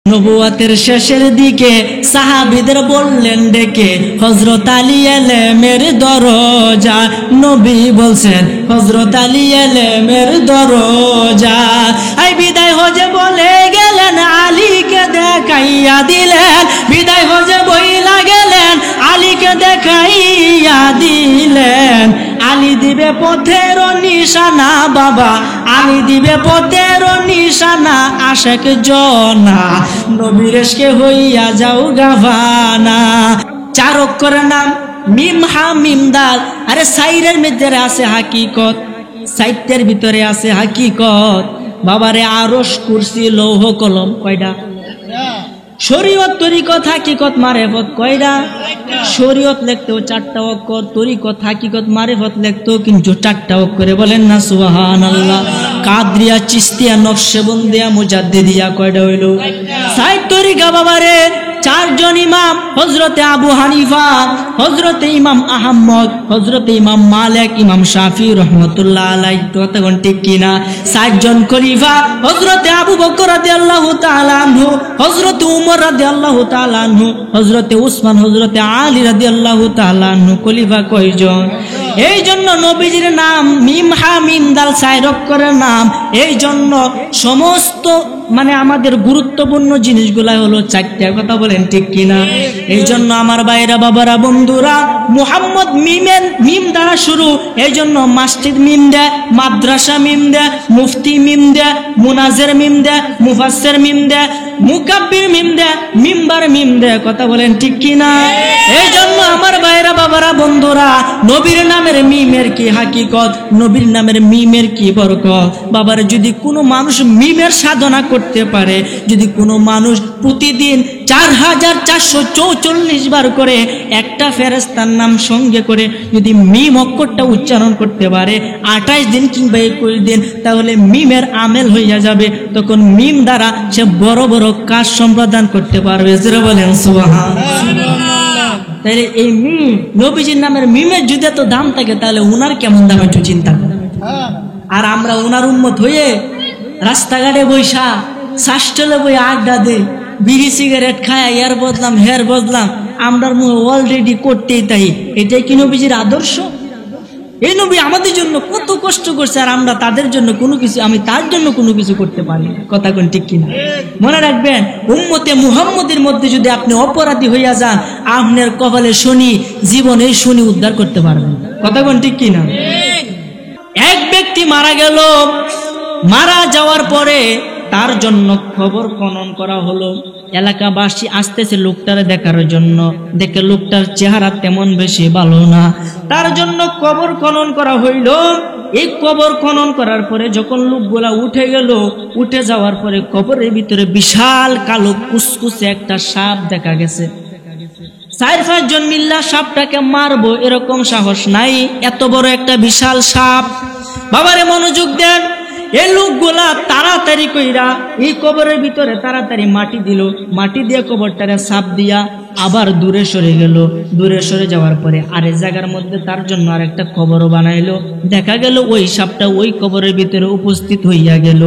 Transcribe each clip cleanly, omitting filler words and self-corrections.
নবুয়তের শেষের দিকে সাহাবীদের বললেন ডেকে, হযরত আলী এলেমের দরজা। নবী বলছেন হযরত আলী এলেমের দরজা। আই বিদায় হজে বলে গেলেন, আলীকে দেখাইয়া দিলেন। বিদায় হজে বইলা গেলেন, আলীকে দেখাইয়া দিলেন। আলী দিবে পথের নিশানা বাবা, আলী দিবে পথের নিশানা। আশেক জনা নবীর ইশকে হইয়া যাও গাভানা। 4 অক্ষরের নাম মিম হা মিম দাল। আরে সাইরের মধ্যে আছে হাকিকত, সাইতের ভিতরে আছে হাকিকত। বাবারে আরশ কুরসি লৌহ কলম কয়টা? শরীয়ত তরিকত হাকিকত মারেফত কয়টা? শরীয়ত লিখতেও 4টা অক্ষর, তরিকত হাকিকত মারেফত লিখতেও কিন্তু 4টা অক্ষরে। বলেন না সুবহানাল্লাহ। কাদরিয়া চিশতিয়া নকশবন্দিয়া মুজাদ্দিদিয়া কয়টা হইল? 6 তরিকা বাবারে। 4 জন ইমাম, হযরতে আবু হানিফা, হযরতে ইমাম আহমদ, হযরতে ইমাম মালিক, ইমাম শাফি রহমাতুল্লাহ আলাইহি। তখন ঠিক কিনা? 7 জন খলিফা, হযরতে আবু বকর রাদিয়াল্লাহু তাআলা আনহু, হযরতে উমর রাদিয়াল্লাহু তাআলা আনহু, হযরতে উসমান, হযরতে আলী রাদিয়াল্লাহু তাআলা আনহু। খলিফা কয়জন? এই জন্য নবীজির নাম মিম হা মিম দাল 4 অক্ষরের নাম। এই জন্য সমস্ত আমাদের গুরুত্বপূর্ণ জিনিসগুলা হলো 4টা। কথা বলেন ঠিক কিনা? এই জন্য আমার ভাইরা বাবারা বন্ধুরা, মুহাম্মদ মিম দ্বারা শুরু। এই জন্য মসজিদ মিম দেয়, মাদ্রাসা মিম দেয়, মুফতি মিম দেয়, মুনাজের মিম দেয়, মুফাসসির মিম দেয়, মুকাব্বির মিম দেয়, মিম্বার মিম দেয়। কথা বলেন ঠিক কিনা? এই জন্য আমার ভাইরা বাবারা বন্ধুরা, নবীর নামের মিমের কি হাকিকত, নবীর নামের মিমের কি বরকত। বাবার যদি কোনো মানুষ মিমের সাধনা করতে পারে, যদি কোনো মানুষ প্রতিদিন 4444 বার করে একটা ফেরেশতার নাম সঙ্গে করে যদি মিম অক্ষরটা উচ্চারণ করতে পারে 28 দিন কিংবা 21 দিন, তাহলে মিমের আমেল হইয়া যাবে। তখন মিম দ্বারা সে বড় বড় কাজ সম্পাদন করতে পারবে। যারা বলেন সুবহানাল্লাহ। তাহলে এই মিম, নবীজির নামের মিমের যদি এত দাম থাকে, তাহলে উনার কেমন দাম একটু চিন্তা করেন। আর আমরা উনার উম্মত হয়ে রাস্তাঘাটে বৈশা শাস্টলে বই আড্ডা দেই, বিড়ি সিগারেট খায়, এর বদলাম হের বদলাম, আমরার মুখে অলরেডি করতেই তাই। এটাই কি নবীজির আদর্শ? এই নবী আমাদের জন্য কত কষ্ট করছে, আর আমরা তাদের জন্য কোনো কিছু, আমি তার জন্য কোনো কিছু করতে পারি। কথা কোন ঠিক কিনা? মনে রাখবেন, উম্মতে মুহাম্মদের মধ্যে যদি আপনি অপরাধী হইয়া যান, আপনার কপালে শনি, জীবনে শনি উদ্ধার করতে পারবেন। কথা কোন ঠিক কিনা? এক ব্যক্তি মারা গেল, মারা যাওয়ার পরে তার জন্য খবর খনন করা হলো। এলাকাবাসী আসতেছে লোকটারে দেখার জন্য। দেখে লোকটার চেহারা তেমন বেশি ভালো না, তার জন্য কবর খনন করা হইল। এই কবর খনন করার পরে যখন লোকগুলা উঠে গেল, উঠে যাওয়ার পরে কবরের ভিতরে বিশাল কালো কুসকুসে একটা সাপ দেখা গেছে। 4-5 জন মিল্লা সাপটাকে মারবো এরকম সাহস নাই, এত বড় একটা বিশাল সাপ। বাবারে মনোযোগ দেন। এই লোকগুলা তাড়াতাড়ি কইরা এই কবরের ভিতরে তাড়াতাড়ি মাটি দিল, মাটি দিয়ে কবরটারে সাপ দিয়া আবার দূরে সরে গেল। দূরে সরে যাওয়ার পরে আরেক জায়গার মধ্যে তার জন্য আরেকটা কবরও বানাইলো। দেখা গেল ওই সাপটা ওই কবরের ভিতরে উপস্থিত হইয়া গেল।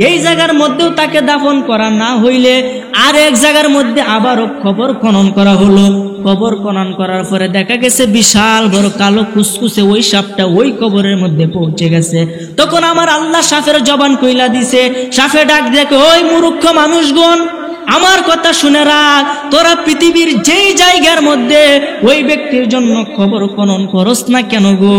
এই জায়গার মধ্যেও তাকে দাফন করা না হইলে আরেক জায়গার মধ্যে আবারও কবর খনন করা হলো। কবর খনন করার পরে দেখা গেছে বিশাল বড় কালো কুসকুসে ওই সাপটা ওই কবরের মধ্যে পৌঁছে গেছে। তখন আমার আল্লাহ সাপের জবান কইলা দিছে। সাপে ডাক দেখে, ওই মূর্খ মানুষগণ, আমার কথা শুনে রাখ, তোরা পৃথিবীর যেই জায়গার মধ্যে ওই ব্যক্তির জন্য কবর খনন করস না কেন গো,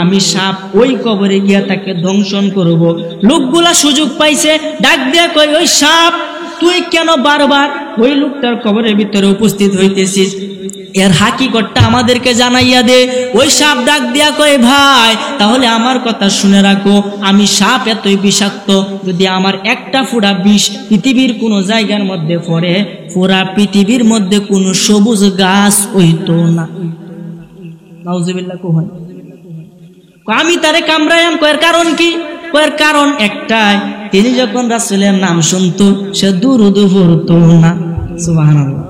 আমি সাপ ওই কবরে গিয়া তাকে ধ্বংসন করব। লোকগুলা সুযোগ পাইছে, ডাক দিয়া কই, ওই সাপ তুই কেন বারবার ওই লোকটার কবরের ভিতরে উপস্থিত হইতেছিস? এর হাকিকতটা আমাদেরকে জানাইয়া দে। ওই সাপ ডাক দিয়া কয়, ভাই তাহলে আমার কথা শুনে রাখো, আমি সাপ এতই বিষাক্ত, যদি আমার একটা ফোঁটা বিষ পৃথিবীর কোনো জায়গার মধ্যে পড়ে, পুরা পৃথিবীর মধ্যে কোনো সবুজ গাছ হইতো না। নাউজুবিল্লাহ কই, আমি তারে কামড়াইম। কয়ের কারণ কি? কয়ের কারণ একটাই, তিনি যখন রাসূলের নাম শুনতো সে দুরূদ পড়তো না। সুবহানাল্লাহ।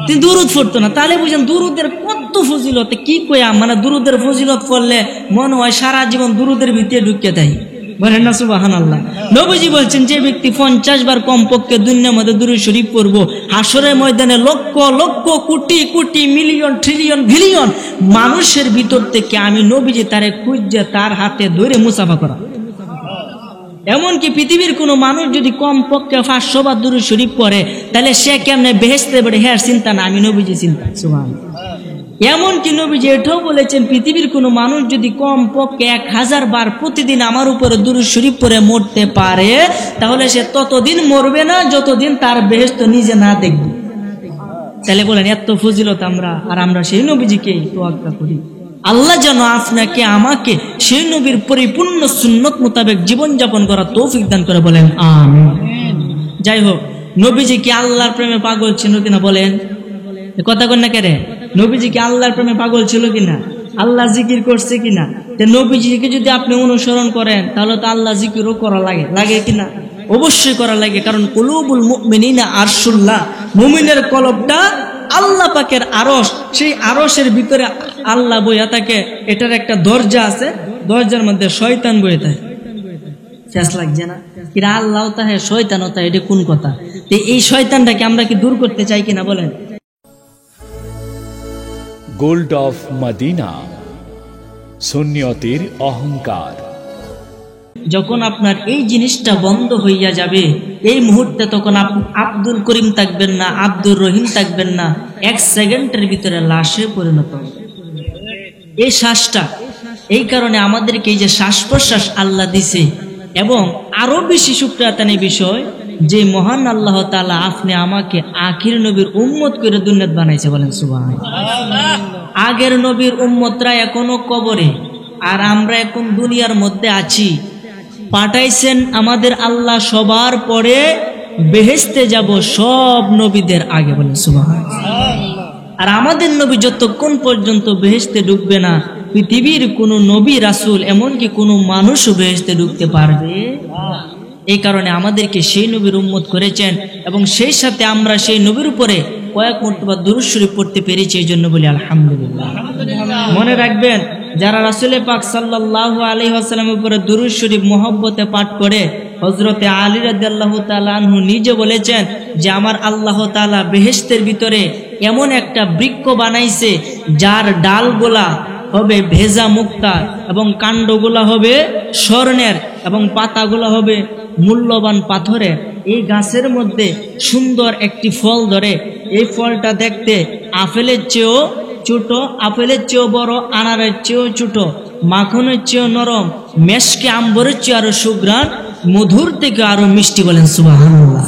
তিনি দুরূদ পড়তো না, তাহলে বুঝেন দুরূদের কত ফজিলত। কি কইয়া দুরূদের ফজিলত পড়লে মনে হয় সারা জীবন দুরূদের ভিতরে ঢুকে দেয়। বলেন না সুবহানাল্লাহ। নবীজি বলছেন যে ব্যক্তি 50 বার কমপক্ষে দুনিয়ার মধ্যে দুরূদ শরীফ পড়বো, হাসরের ময়দানে lakh lakh crore crore million trillion billion মানুষের ভিতর থেকে আমি নবীজি তারে খুঁজে তার হাতে ধরে মুসাফা করা। এমনকি পৃথিবীর কোনো মানুষ যদি কমপক্ষে 500 বার দুরূদ শরীফ পড়ে তাহলে সে কেমনে বেহেশতে পারে, হ্যাঁ চিন্তা না, আমি নবীজি চিন্তা। সুবহানাল্লাহ। এমনকি নবীজি এটাও বলেছেন পৃথিবীর কোনো মানুষ যদি কমপক্ষে 1000 বার প্রতিদিন আমার উপরে দুরূদ শরীফ পড়ে মরতে পারে তাহলে সে ততদিন মরবে না যতদিন তার বেহেশত নিজে না দেখবে। তাহলে বলেন এত ফজিলত আমরা সেই নবীজিকে তোয়াক্কা করি। আল্লাহ যেন আপনাকে আমাকে সেই নবীর পরিপূর্ণ সুন্নত মোতাবেক জীবনযাপন করার তৌফিক দান করে, বলেন আমিন। যাই হোক, নবীজি কি আল্লাহর প্রেমে পাগল ছিল কিনা বলেন? কথা কন না কেরে, নবীজি কি আল্লাহর প্রেমে পাগল ছিল কিনা? আল্লাহ জিকির করছে কিনা? নবীজিকে যদি আপনি অনুসরণ করেন তাহলে তো আল্লাহ জিকিরও করা লাগে কিনা? অবশ্যই করা লাগে, কারণ কুলুবুল মুমিনিনা আরশুল্লাহ, মুমিনের কলবটা আল্লাহ পাকের আরশ, সেই আরশের ভিতরে আল্লাহ বইয়া থাকে। এটার একটা দরজা আছে, দরজার মধ্যে শয়তান বইয়া থাকে। শেষ লাগছে না? কিরা আল্লাহ তাহে শয়তানও তাহে, এটা কোন কথা? এই শয়তানটাকে আমরা কি দূর করতে চাই কিনা বলেন? গোল্ড অফ মদিনা, সুন্নিয়তের অহংকার। যখন আপনার এই জিনিসটা বন্ধ হইয়া যাবে এই মুহূর্তে, তখন আব্দুল করিম থাকবেন না, আব্দুর রহিম থাকবেন না, 1 সেকেন্ডের ভিতরে লাশে পরিণত হবে এই শ্বাসটা। এই কারণে আমাদেরকে এই যে শ্বাস প্রশ্বাস আল্লাহ দিছে, এবং আরো বেশি শুকরিয়াতানি বিষয় যে মহান আল্লাহ তাআলা আপনি আমাকে আখির নবীর উম্মত করে দুনিয়াত বানাইছে, বলেন সুবহানাল্লাহ। আগের নবীর উম্মতরা এখনো কবরে, আর আমরা এখন দুনিয়ার মধ্যে আছি। পাঠাইছেন আমাদের আল্লাহ সবার পরে, বেহেশতে যাব সব নবীদের আগে, বলেন সুবহানাল্লাহ। আর আমাদের নবী যতক্ষণ পর্যন্ত বেহেশতে ঢুকবে না, পৃথিবীর কোনো নবী রাসূল এমনকি কোনো মানুষও বেহেশতে ঢুকতে পারবে। এই কারণে আমাদেরকে সেই নবীর উম্মত করেছেন, এবং সেই সাথে আমরা সেই নবীর উপরে কয়েক মর্তবা দুরূদ শরীফ পড়তে পেরেছি, এই জন্য বলি আলহামদুলিল্লাহ। মনে রাখবেন, যারা রাসূল পাক সাল্লাল্লাহু আলাইহি ওয়াসাল্লামের উপরে দুরূদ শরীফ মহব্বতে পাঠ করে, হযরতে আলী রাদিয়াল্লাহু তাআলা আনহু নিজে বলেছেন যে আমার আল্লাহ তাআলা বেহেশতের ভিতরে এমন একটা বৃক্ষ বানাইছে যার ডালগুলা হবে ভেজা মুক্তা, এবং কাণ্ডগুলা হবে স্বর্ণের, এবং পাতাগুলা হবে মূল্যবান পাথরের। এই গাছের মধ্যে সুন্দর একটি ফল ধরে, এই ফলটা দেখতে আপেলের চেয়েও ছোট, আপেলের চেয়েও বড়, আনারের চেয়েও ছোট, মাখনের চেয়েও নরম, মেশকে আম্বরের চেয়ে আরো সুঘ্রাণ, মধুর থেকে আরো মিষ্টি, বলেন সুবহানাল্লাহ।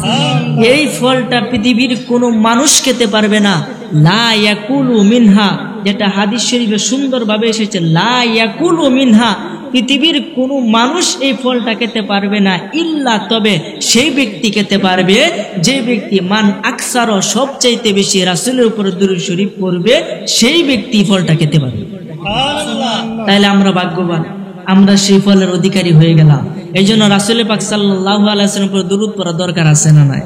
এই ফলটা পৃথিবীর কোনো মানুষ খেতে পারবে না। লা ইয়াকুলু মিনহা, যেটা হাদিস শরীফে সুন্দরভাবে এসেছে, লা ইয়াকুলু মিনহা, পৃথিবীর কোনো মানুষ এই ফলটা খেতে পারবে না, ইল্লা, তবে সেই ব্যক্তি খেতে পারবে যে ব্যক্তি মান আকসার, সবচাইতে বেশি রাসূলের উপর দুরূদ শরীফ পড়বে, সেই ব্যক্তি ফলটা খেতে পারবে। তাইলে আমরা ভাগ্যবান, আমরা সেই ফলের অধিকারী হয়ে গেলাম। এই জন্য রাসূল পাক সাল্লাল্লাহু আলাইহি ওয়াসাল্লামের উপর দুরূদ পড়া দরকার আছে না নাই?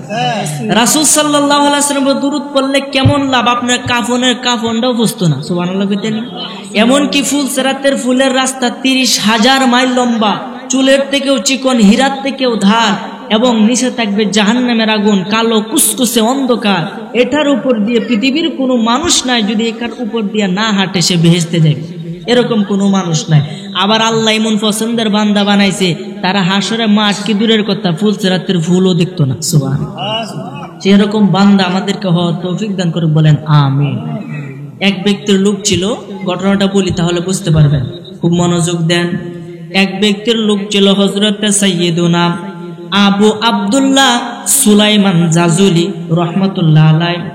রাসূল সাল্লাল্লাহু আলাইহি ওয়াসাল্লামের উপর দুরূদ পড়লে কেমন লাভ? আপনার কাফনটাও বুঝতো না, সুবহানাল্লাহ কইতেন। এমনকি ফুলসেরাতের ফুলের রাস্তা 30,000 মাইল লম্বা, চুলের থেকেও চিকন, হীরার থেকেও ধার, এবং নিচে থাকবে জাহান্নামের আগুন, কালো কুসকুসে অন্ধকার। এটার উপর দিয়ে পৃথিবীর কোনো মানুষ নাই, যদি এটার উপর দিয়ে না হাঁটে সে বেহেশতে যাবে, এরকম কোনো মানুষ নাই। আবার আল্লাহ এমন পছন্দের বান্দা বানাইছে, তারা হাসরে মাঠ কি দূরের কথা, ফুলসেরাতের ফুলও দেখতো না, সুবহানাল্লাহ। সেরকম বান্দা আমাদেরকে হওয়ার তৌফিক দান করে, বলেন আমিন। এক ব্যক্তির লোক ছিল, ঘটনাটা বলি তাহলে বুঝতে পারবেন, খুব মনোযোগ দেন। এক ব্যক্তির লোক ছিল হযরতে সাইয়্যিদুনা আবু আব্দুল্লাহ সুলাইমান জাজুলি রহমাতুল্লাহ আলাইহি।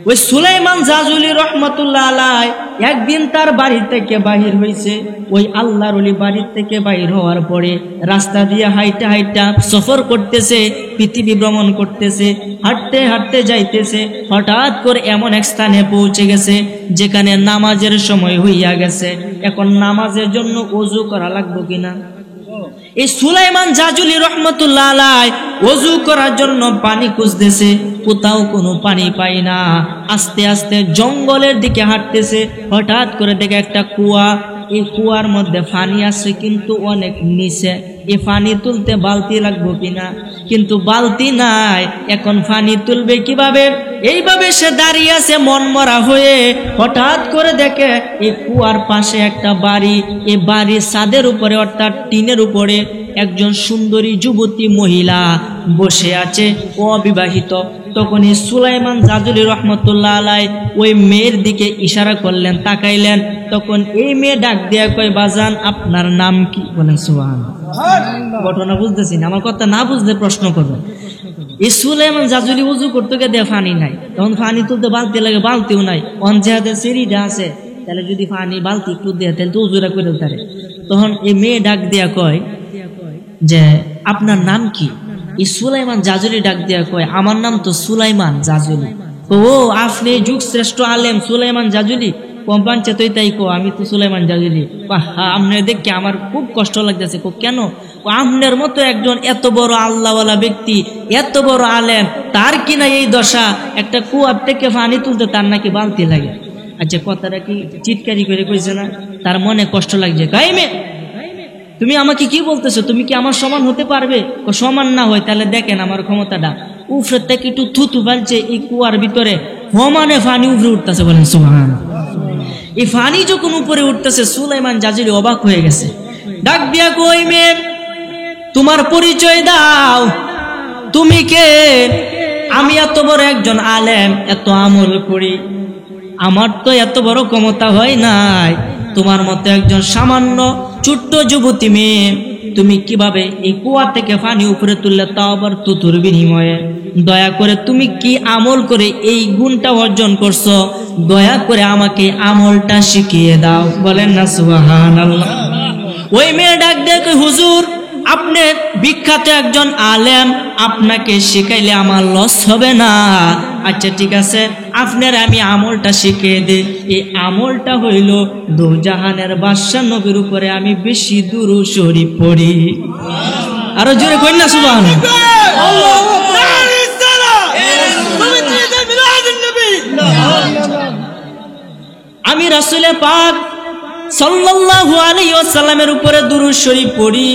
ওই সুলাইমান জাজুলি রহমাতুল্লাহ আলাইহি একদিন তার বাড়ি থেকে বাহির হয়েছে। ওই আল্লাহর ওলি বাড়ি থেকে বাহির হওয়ার পরে রাস্তা দিয়ে হাইটা হাইটা সফর করতেছে, পৃথিবী ভ্রমণ করতেছে, হাঁটতে হাঁটতে যাইতেছে। হঠাৎ করে এমন এক স্থানে পৌঁছে গেছে যেখানে নামাজের সময় হইয়া গেছে। এখন নামাজের জন্য ওযু করা লাগবে কিনা? এই সুলাইমান জাজুলি রহমাতুল্লাহ আলাইহি ওযু করার জন্য পানি খুঁজতেছে, কোথাও কোনো পানি পায় না। আস্তে আস্তে জঙ্গলের দিকে হাঁটতেছে, হঠাৎ করে দেখে একটা কুয়া। এই কুয়ার মধ্যে পানি আছে কিন্তু অনেক নিচে, এই পানি তুলতে বালতি লাগবো কিনা, কিন্তু বালতি নাই, এখন পানি তুলবে কিভাবে? এইভাবে সে দাঁড়িয়ে আছে মনমরা হয়ে। হঠাৎ করে দেখে এই কুয়ার পাশে একটা বাড়ি, এই বাড়ির ছাদের উপরে অর্থাৎ টিনের উপরে একজন সুন্দরী যুবতী মহিলা বসে আছে, অবিবাহিত। তখন এই সুলাইমান জাজুলি রহমতুল্লাহ আলাই ওই মেয়ের দিকে ইশারা করলেন, তাকাইলেন। তখন এই মেয়ে ডাক দিয়া কয়, বাজান আপনার নাম কি? বলেন সুবহানাল্লাহ। ঘটনা বুঝতেছি না, আমার কথা না বুঝলে প্রশ্ন করবেন। এই সুলাইমান জাজুলি উজু করতে গিয়ে পানি নাই, তখন পানি তুলতে বালতি লাগে, বালতিও নাই। অঞ্জাহাদের সিঁড়িটা আছে, তাহলে যদি পানি বালতি একটু দেয় তাহলে তো উজুরা করে তারে। তখন এই মেয়ে ডাক দিয়া কয় যে আপনার নাম কি? এই সুলাইমান জাজুলি ডাক দিয়া কয়, আমার নাম তো সুলাইমান জাজুলি। ও আপনি যুগ শ্রেষ্ঠ আলেম সুলাইমান জাজুলি? কোম্পান চেতই তাই কো, আমি তো সুলাইমান জাজুলি। আপনার দেখে আমার খুব কষ্ট লাগতেছে। কেন? আপনার মতো একজন এত বড় আল্লাহওয়ালা ব্যক্তি, এত বড় আলেম, তার কিনা এই দশা, একটা কুয়ার থেকে পানি তুলতে তার নাকি বালতি লাগে। আচ্ছা, কথাটা কি চিৎকারি করে কইছে না? তার মনে কষ্ট লাগছে। কাইমে তুমি আমাকে কি বলতেছো? তুমি কি আমার সমান হতে পারবে? সমান না হয় তাহলে দেখেন আমার ক্ষমতাটা। উফরে থেকে একটু থুতু ফেলছে এই কুয়ার ভিতরে, সমানে পানি উপরে উঠতেছে। বলেন সুবহানাল্লাহ। এই পানি যখন উপরে উঠতেছে সুলাইমান জাজুলি অবাক হয়ে গেছে। ডাক দিয়া কই, মেয়ে তোমার পরিচয় দাও, তুমি কে? আমি এত বড় একজন আলেম, এত আমল করি, আমার তো এত বড় ক্ষমতা হয় নাই। তোমার মতো একজন সামান্য ছোট্ট যুবতী মেয়ে, তুমি কিভাবে এই কুয়া থেকে পানি উপরে তুললে, তাও আবার তুতুর বিনিময়ে? দয়া করে তুমি কি আমল করে এই গুণটা অর্জন করছো? দয়া করে আমাকে আমলটা শিখিয়ে দাও। বলেন না সুবহানাল্লাহ। ওই মেয়ে ডাক দেখে, হুজুর আপনি বিখ্যাত একজন আলেম, আপনাকে শিখাইলে আমার লস হবে না। আচ্ছা ঠিক আছে, আপনার আমি আমলটা শিখিয়ে দিই। এই আমলটা হইল দোজাহানের বাদশা নবীর উপরে আমি বেশি দুরূদ শরীফ পড়ি। আরো জোরে কই না সুবহানাল্লাহ। আমি রাসূলে পাক সাল্লাল্লাহু আলাইহি ওয়াসাল্লামের উপরে দুরূদ শরীফ পড়ি,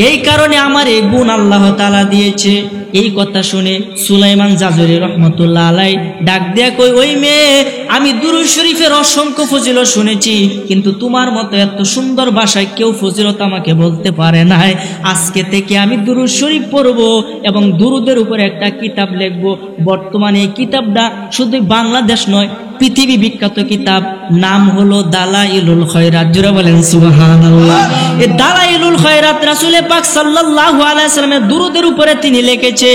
এই কারণে আমার এই গুণ আল্লাহ তাআলা দিয়েছে। এই কথা শুনে সুলাইমান জাজুলি রহমতুল্লাহ আলাই ডাক দেয়া কই, ওই মেয়ে আমি দুরূদ শরীফের অসংখ্য ফজিলত শুনেছি, কিন্তু তোমার মতো এত সুন্দর ভাষায় কেউ ফজিলত আমাকে বলতে পারে নাই। আজকে থেকে আমি দুরূদ শরীফ পড়ব এবং দুরূদের উপরে একটা কিতাব লিখব। বর্তমানে এই কিতাবটা শুধু বাংলাদেশ নয়, পৃথিবী বিখ্যাত কিতাব, নাম হলো দালাইলুল খয়রাত। জোরে বলেন সুবহানাল্লাহ। এই দালাইলুল খয়রাত রাসূলে পাক সাল্লাল্লাহু আলাইহি সাল্লামের দুরূদের উপরে তিনি লিখেছে।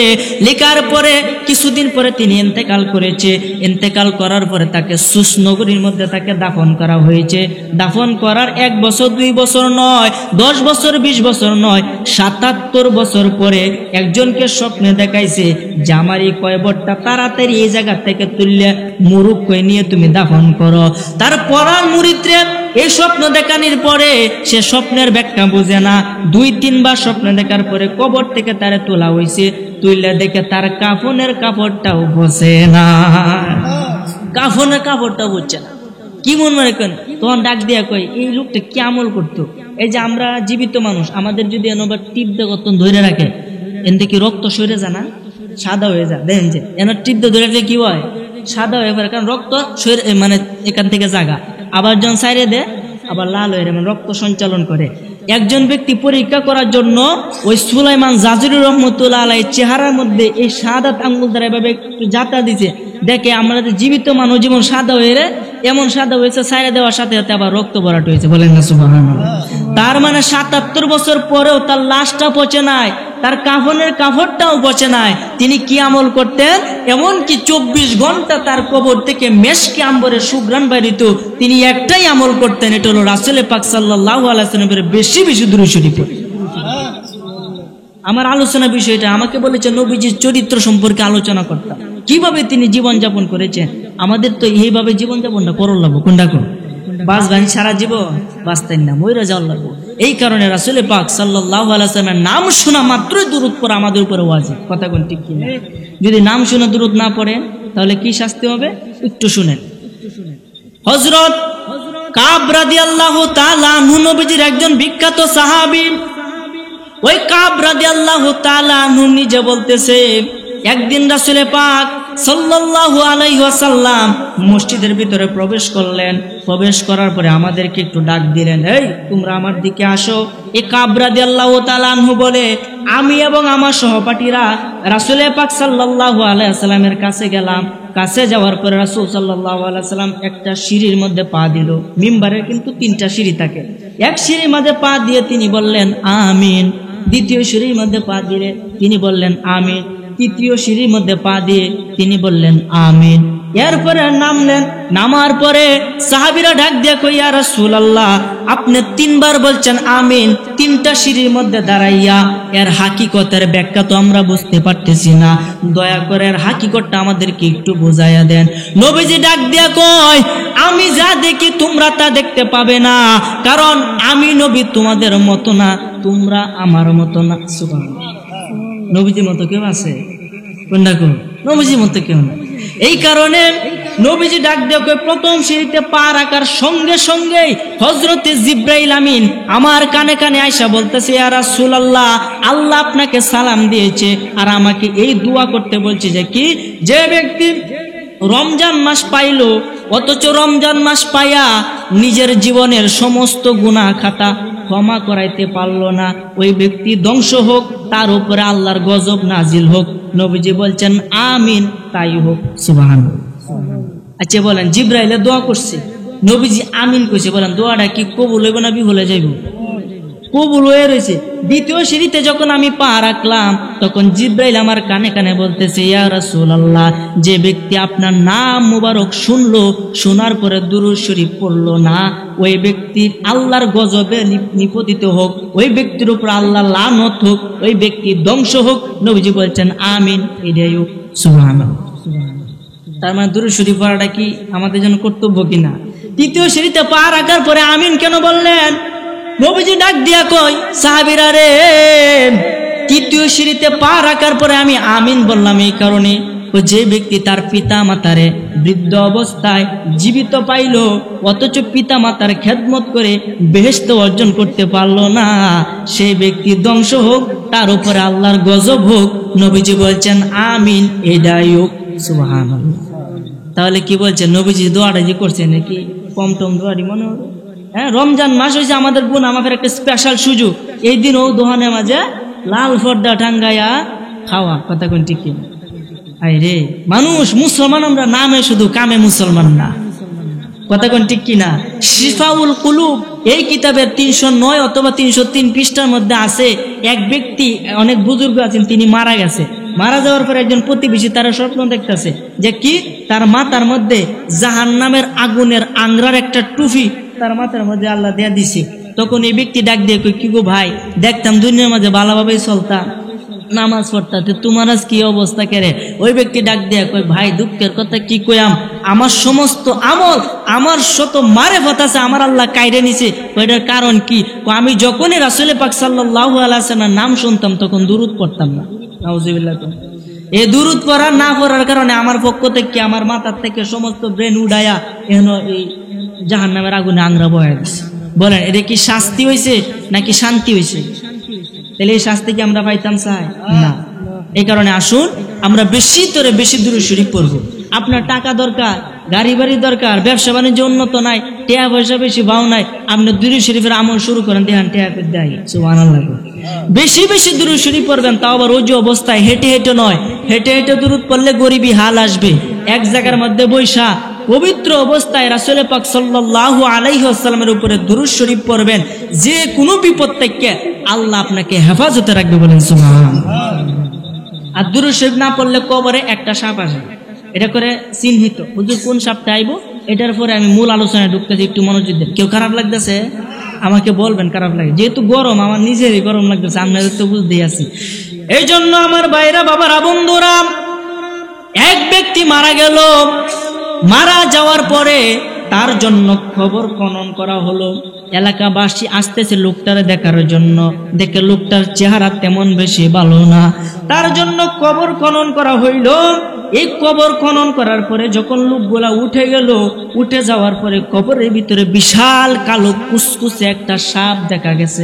লেখার পরে কিছুদিন পরে তিনি ইন্তেকাল করেছে। ইন্তেকাল করার পরে তাকে সুস নগরীর মধ্যে তাকে দাফন করা হয়েছে। দাফন করার 1 বছর 2 বছর নয়, 10 বছর 20 বছর নয়, 77 বছর পরে একজনকে স্বপ্নে দেখাইছে যে আমার এই কয়বরটা তাড়াতাড়ি এই জায়গা থেকে তুললে মুরুখ কই নিয়ে তুমি দাফন করো। তার পরার মুরিদরে এই স্বপ্ন দেখানোর পরে সে স্বপ্নের ব্যাখ্যা বুঝে না। 2-3 বার স্বপ্ন দেখার পরে কবর থেকে তারে তোলা হয়েছে। তুইলে দেখে তার কাফনের কাপড়টাও বসে না, কাফনের কাপড়টাও বুঝছে না। কি মনে করেন? তখন ডাক দিয়া কই, এই লোকটা কি আমল করতো? এই যে আমরা জীবিত মানুষ, আমাদের যদি এনবার টিপ দিয়ে কতক্ষণ ধরে রাখে, এন থেকে রক্ত সরে যায় না, সাদা হয়ে যায়। দেখেন যে এন টিপ দিয়ে ধরে রাখলে কি হয়? সাদা হয়ে পড়ে, কারণ রক্ত মানে এখান থেকে জাগা। আবার যখন সাইরে দেয় আবার লাল হয়ে যায়, মানে রক্ত সঞ্চালন করে। একজন ব্যক্তি পরীক্ষা করার জন্য ওই সুলাইমান জাজুলি রহমতুল্লাহ আলাইহির চেহারার মধ্যে এই সাদাত আঙ্গুল দ্বারা এভাবে একটু যাতা দিছে। দেখে আমরা জীবিত মানুষ যেমন সাদা হয়ে এমন সাদা হয়েছে, সাইরে দেওয়ার সাথে সাথে আবার রক্ত ভরাট হয়েছে। বলেন না সুবহানাল্লাহ। তার মানে 77 বছর পরেও তার লাশটা পচে নাই, তার কাফনের কাপড়টাও পচে নাই। তিনি কি আমল করতেন? এমনকি 24 ঘন্টা তার কবর থেকে মেশকে আম্বরের সুঘ্রাণ বাইরিত। তিনি একটাই আমল করতেন, এটা হলো রাসূলে পাক সাল্লাল্লাহু আলাইহি ওয়াসাল্লামের বেশি বেশি দুরূদ শরীফ পড়া। আমার আলোচনা বিষয়টা আমাকে বলেছে নবীজির চরিত্র সম্পর্কে আলোচনা করতাম, কিভাবে তিনি জীবন যাপন করেছেন। আমাদের তো এইভাবে জীবন যাপনটা করল লাগবো, কোনটা করো বাঁচবেন সারা জীবন, বাঁচতেন না, মইরা যাওয়ার লাগবো। এই কারণে রাসূলে পাক সাল্লাল্লাহু আলাইহি ওয়াসাল্লামের নাম শোনা মাত্রই দুরূদ পড়া আমাদের উপরে ওয়াজিব। কথা কোন ঠিক কিনা? যদি নাম শুনে দুরূদ না পড়েন তাহলে কি শাস্তি হবে? একটু শুনেন। হযরত কাব রাদিয়াল্লাহু তাআলা আনহু নবীজির একজন বিখ্যাত সাহাবী। ওই কাব রাদিয়াল্লাহু তাআলা আনহু নিজে বলতেছে, একদিন রাসূল পাক সাল্লাল্লাহু আলাইহি ওয়াসাল্লাম মসজিদের ভিতরে প্রবেশ করলেন। প্রবেশ করার পরে আমাদেরকে একটু ডাক দিলেন, এই তোমরা আমার দিকে আসো। এই কাব রাদিয়াল্লাহু তাআলা আনহু বলে, আমি এবং আমার সহপাঠীরা রাসূল পাক সাল্লাল্লাহু আলাইহি ওয়াসাল্লামের কাছে গেলাম। কাছে যাওয়ার পরে রাসূল সাল্লাল্লাহু আলাইহি ওয়াসাল্লাম একটা সিঁড়ির মধ্যে পা দিল। মিম্বারে কিন্তু 3টা সিঁড়ি থাকে। এক সিঁড়ির মধ্যে পা দিয়ে তিনি বললেন আমিন। দ্বিতীয় সিঁড়ির মধ্যে পা দিয়ে তিনি বললেন আমিন। তৃতীয় সিঁড়ির মধ্যে পা দিয়ে তিনি বললেন আমিন। এরপরে নামলেন। নামার পরে সাহাবীরা ডাক দিয়ে কই, ইয়া রাসূলুল্লাহ, আপনি 3বার বলছেন আমিন 3টা সিঁড়ির মধ্যে দাঁড়াইয়া, এর হাকিকতের ব্যাখ্যা তো আমরা বুঝতে পারতেছি না, দয়া করে এর হাকিকতটা আমাদেরকে একটু বুঝাইয়া দেন। নবীজি ডাক দিয়া কয়, আমি যা দেখি তোমরা তা দেখতে পাবে না, কারণ আমি নবী তোমাদের মতো না, তোমরা আমার মতো না। সুবহানাল্লাহ। নবীজির মতো কেউ আছে? কোনটা কোন? নবীজির মতো কেউ না। এই কারণে নবীজি ডাক দিয়ে প্রথম সিঁড়িতে পা রাখার সঙ্গে সঙ্গেই হযরতে জিবরাইল আমিন আমার কানে কানে আয়সা বলতেছে, ইয়া রাসূলুল্লাহ, আল্লাহ আপনাকে সালাম দিয়েছে আর আমাকে এই দোয়া করতে বলছে যে কি, যে ব্যক্তি রমজান মাস পাইল অথচ রমজান মাস পাইয়া নিজের জীবনের সমস্ত গুনাহ খাতা ক্ষমা করাইতে পারলো না, ওই ব্যক্তি ধ্বংস হোক, তার উপরে আল্লাহর গজব নাজিল হোক। নবীজি বলছেন আমিন, তাই হোক। সুবহানাল্লাহ। আচ্ছা বলেন, জিবরাইলে দোয়া করছে, নবীজি আমিন কইছে, বলেন দোয়াটা কি কবুল হইব না বিফল হয়ে যাইব? কবুল হয়ে রয়েছে। দ্বিতীয় সিঁড়িতে যখন আমি পা রাখলাম তখন জিবরাইল আমার কানে কানে বলতেছে, ইয়া রাসূলুল্লাহ, যে ব্যক্তি আপনার নাম মুবারক শুনলো, শোনার পরে দুরূদ শরীফ পড়লো না, ওই ব্যক্তির আল্লাহর গজবে নিপতিত হোক, ওই ব্যক্তির উপর আল্লাহর লানত হোক, ওই ব্যক্তি ধ্বংস হোক। নবীজি বলছেন আমিন, এটাই হোক। সুবহানাল্লাহ। তার মানে দুরূদ শরীফ পড়াটা কি আমাদের জন্য কর্তব্য কিনা? তৃতীয় সিঁড়িতে পা রাখার পরে আমিন কেন বললেন? নবীজি ডাক দিয়া কই, সাহাবীরা রে, তৃতীয় সিঁড়িতে পা রাখার পরে আমি আমিন বললাম এই কারণে, ও যে ব্যক্তি তার পিতা মাতারে বৃদ্ধ অবস্থায় জীবিত পাইল অথচ পিতা মাতার খেদমত করে বেহেশত অর্জন করতে পারলো না, সেই ব্যক্তি ধ্বংস হোক, তার উপরে আল্লাহর গজব হোক। নবীজি বলছেন আমিন, এটাই হোক। সুবহানাল্লাহ। তাহলে কি বলছেন, নবীজি দোয়াটা যে করছেন নাকি কম টম দোয়ারি মনে হবে? হ্যাঁ, রমজান মাস হয়েছে আমাদের গুনাহ মাফের একটা স্পেশাল সুযোগ। এই দিন ও দোহানে মাঝে লাল পর্দা টাঙ্গাইয়া খাওয়া, কথা কোন ঠিক কিনা? আই রে মানুষ মুসলমান আমরা, নামে শুধু, কামে মুসলমান না, কথা কোন ঠিক কিনা? শিফাউল কুলুব এই কিতাবের 309 অথবা 303 পৃষ্ঠার মধ্যে আছে, এক ব্যক্তি, অনেক বুজুর্গ আছেন, তিনি মারা গেছে। মারা যাওয়ার পর একজন প্রতিবেশী তার স্বপ্ন দেখতেছে যে কি, তার মাথার মধ্যে জাহান্নামের আগুনের আংরার একটা টুপি তার মাথার মধ্যে আল্লাহ দেয়া দিছে। তখন এই ব্যক্তি ডাক দিয়ে কই, কি গো ভাই, দেখতাম দুনিয়ার মাঝে ভালোভাবেই চলতাম, নামাজ পড়তা, তোমার আজ কি অবস্থা কেরে? ওই ব্যক্তি ডাক দিয়ে কই, ভাই দুঃখের কথা কি কইয়াম, আমার সমস্ত আমল, আমার শত মারেফত আছে, আমার আল্লাহ কাইরে নিছে। ওইটার কারণ কি? আমি যখনই রাসূল পাক সাল্লাল্লাহু আলাইহি ওয়াসাল্লামের নাম শুনতাম তখন দুরূদ পড়তাম না। নাউযুবিল্লাহ। এই দুরূদ পড়া না পড়ার কারণে আমার পক্ষ থেকে, আমার মাথার থেকে সমস্ত ব্রেন উড়াইয়া এখন এই জাহান্নামের আগুনে আংরা বয়া দিছে। বলেন এটা কি শাস্তি হয়েছে নাকি শান্তি হয়েছে? তাহলে এই শাস্তি কি আমরা পাইতাম চাই না? এই কারণে আসুন আমরা বেশি করে বেশি দুরূদ শরীফ পড়বো। আপনার টাকা দরকার, গাড়ি বাড়ি দরকার, ব্যবসা বাণিজ্য উন্নত নাই, টাকা পয়সা বেশি ভাও নাই, আপনি দুরূদ শরীফের আমল শুরু করেন, দেখেন টাকা পেতে দেয়। সুবহানাল্লাহ। বেশি বেশি দুরূদ শরীফ পড়বেন, তাও আবার ওই যে অবস্থায় হেঁটে হেঁটে নয়। হেঁটে হেঁটে দুরূদ পড়লে গরিবী হাল আসবে। এক জায়গার মধ্যে বৈশা পবিত্র অবস্থায় রাসূল পাক সাল্লাল্লাহু আলাইহি ওয়াসাল্লামের উপরে দুরূদ শরীফ পড়বেন, যে কোনো বিপদ থেকে আল্লাহ আপনাকে হেফাজতে রাখবে। বলেন সুবহানাল্লাহ। আর দুরূদ শরীফ না পড়লে কবরে একটা সাপ আসে, এটা করে চিহ্নিত। হুজুর কোন সাপটা আইব, এটার পরে আমি মূল আলোচনায় ঢুকতেছি, একটু মনোযোগ দেন। কেউ খারাপ লাগতেছে আমাকে বলবেন খারাপ লাগে, যেহেতু গরম, আমার নিজেরই গরম লাগতেছে, আপনাদের তো বুঝতেই আছি। এই জন্য আমার ভাইরা, বাবারা, বন্ধুরা, এক ব্যক্তি মারা গেল। মারা যাওয়ার পরে তার জন্য খবর খনন করা হলো। এলাকাবাসী আসতেছে লোকটারে দেখার জন্য, দেখে লোকটার চেহারা তেমন বেশি ভালো না, তার জন্য কবর খনন করা হইল। এই কবর খনন করার পরে যখন লোকগুলা উঠে গেল, উঠে যাওয়ার পরে কবরের ভিতরে বিশাল কালো কুচকুচে একটা সাপ দেখা গেছে।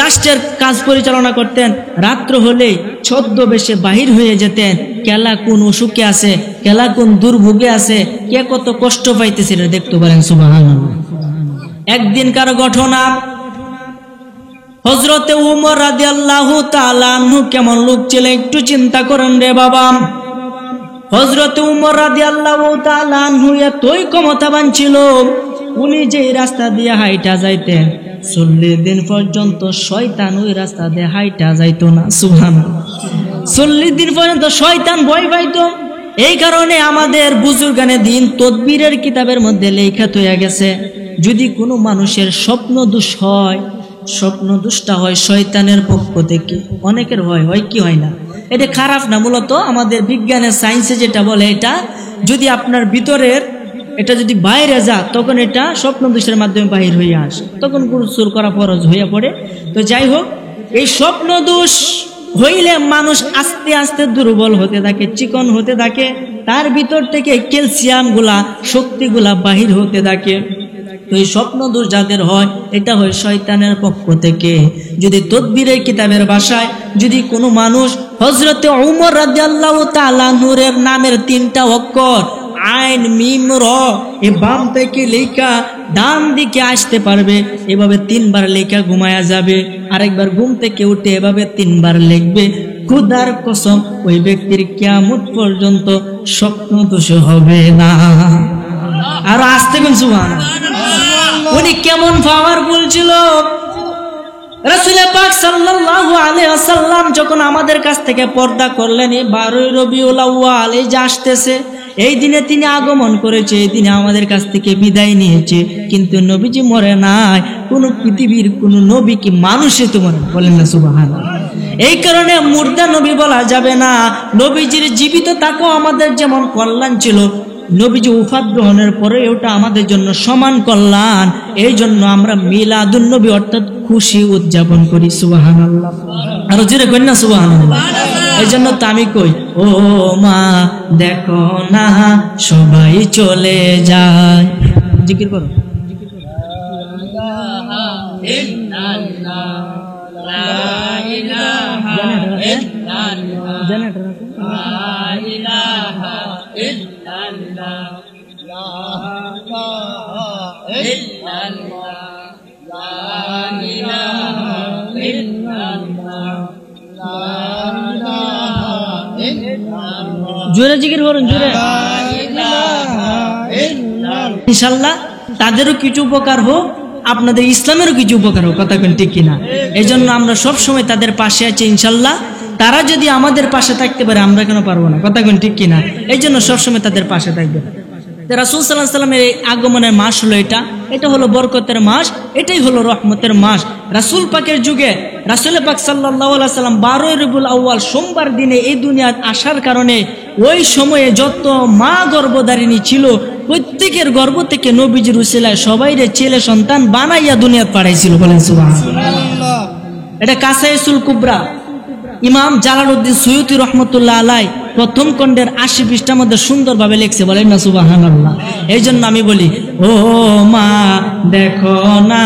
রাষ্ট্রের কাজ পরিচালনা করতেন, রাত্র হলেই ছদ্মবেশে বাহির হয়ে যেতেন। কেলা কোন অসুখে আছে, কেলা কোন দুর্ভোগে আছে, কে কত কষ্ট পাইতেছে এটা দেখতে পারেন। সুবহানাল্লাহ। একদিন কার ঘটনা, হযরতে উমর রাদিয়াল্লাহু তাআলা আনহু কেমন লোক ছিল একটু চিন্তা করেন রে বাবা। হযরতে উমর রাদিয়াল্লাহু তাআলা আনহু এতই ক্ষমতাবান ছিল, উনি যে রাস্তা দিয়ে হাইটা যাইতেন 40 দিন পর্যন্ত শয়তান ওই রাস্তা দিয়ে হাইটা যাইতো না। সুবহানাল্লাহ। 40 দিন পর্যন্ত শয়তান ভয় পাইতো। এই কারণে আমাদের বুজুর্গানে দিন তদবিরের কিতাবের মধ্যে লেখা হয়ে গেছে, যদি কোনো মানুষের স্বপ্ন দোষ হয়, স্বপ্ন দোষটা হয় শয়তানের পক্ষ থেকে। অনেকের হয় কি হয় না, এটা খারাপ না, মূলত আমাদের বিজ্ঞানের সায়েন্সে যেটা বলে, এটা যদি আপনার ভিতরের এটা যদি বাইরে যা তখন এটা স্বপ্ন দোষের মাধ্যমে বাহির হয়ে আসে, তখন গোসল করা ফরজ হয়ে পড়ে। তো যাই হোক, এই স্বপ্ন দোষ হইলে মানুষ আস্তে আস্তে দুর্বল হতে থাকে, চিকন হতে থাকে, তার ভিতর থেকে ক্যালসিয়াম গুলা, শক্তিগুলা বাহির হতে থাকে। তো এই স্বপ্ন দোষ যাদের হয়, এটা হয় শয়তানের পক্ষ থেকে। যদি তদবিরের কিতাবের ভাষায় যদি কোনো মানুষ হযরতে উমর রাদিয়াল্লাহু তাআলা নূরের নামের 3টা অক্ষর আইন মিম র এ বাম থেকে লেখা ডান দিকে আসতে পারবে, এভাবে 3 বার লেখা ঘুমায়া যাবে, আরেকবার ঘুম থেকে উঠে এভাবে 3 বার লিখবে, খোদার কসম ওই ব্যক্তির কিয়ামত পর্যন্ত স্বপ্ন দোষ হবে না। আর আসতে কোন সুবহানাল্লাহ। উনি কেমন পাওয়ারফুল ছিল। রাসূল পাক সাল্লাল্লাহু আলাইহি ওয়াসাল্লাম যখন আমাদের কাছ থেকে পর্দা করলেন, এই 12 রবিউল আউয়াল এই যে আসতেছে, এই দিনে তিনি আগমন করেছে, এই দিনে আমাদের কাছ থেকে বিদায় নিয়েছে, কিন্তু নবীজি মরে নাই। কোন পৃথিবীর কোন নবী কি মানুষে তো মরে, বলেন না সুবহানাল্লাহ। এই কারণে মুর্দা নবী বলা যাবে না। নবীজির জীবিত থাকাও আমাদের যেমন কল্যাণ ছিল, নবীজি ওফাত গ্রহণের পরে ওটা আমাদের জন্য সমান কল্যাণ। এই জন্য আমরা মিলাদুন নবী অর্থাৎ খুশি উদযাপন করি। সুবহানাল্লাহ। আর জোরে কই না সুবহানাল্লাহ। এই জন্য তো আমি কই, ও মা দেখো না সবাই চলে যায়, জিকির করো। জোরে জিকির করুন, জোরে। ইনশাআল্লাহ তাদেরও কিছু উপকার হোক, আপনাদের ইসলামেরও কিছু উপকার হোক, কথা কোন ঠিক কিনা। এই জন্য আমরা সব সময় তাদের পাশে আছি ইনশাআল্লাহ। তারা যদি আমাদের পাশে থাকতে পারে, আমরা কেন পারবো না, কথা কোন ঠিক কিনা। এই জন্য সবসময় তাদের পাশে থাকবে। রাসূল সাল্লাল্লাহু আলাইহি ওয়াসাল্লামের এই আগমনের মাস হলো এটা হলো বরকতের মাস, এটাই হলো রহমতের মাস। রাসূল পাকের যুগে রাসূল পাক সাল্লাল্লাহু আলাইহি ওয়াসাল্লাম 12 রবিউল আউয়াল সোমবার দিনে এই দুনিয়ায় আসার কারণে ওই সময়ে যত মা গর্ভধারিণী ছিল প্রত্যেকের গর্ভ থেকে নবীজির উসিলায় সবাইরে ছেলে সন্তান বানাইয়া দুনিয়াতে পাঠাইছিল, বলেন সুবহানাল্লাহ। এটা কাসাইসুল কুবরা ইমাম জালালউদ্দিন সুয়ুতি রহমতুল্লাহ আলাই প্রথম খণ্ডের 80 পৃষ্ঠার মধ্যে সুন্দরভাবে লিখছে, বলেন না সুবহানাল্লাহ। এই জন্য আমি বলি, ও মা দেখো না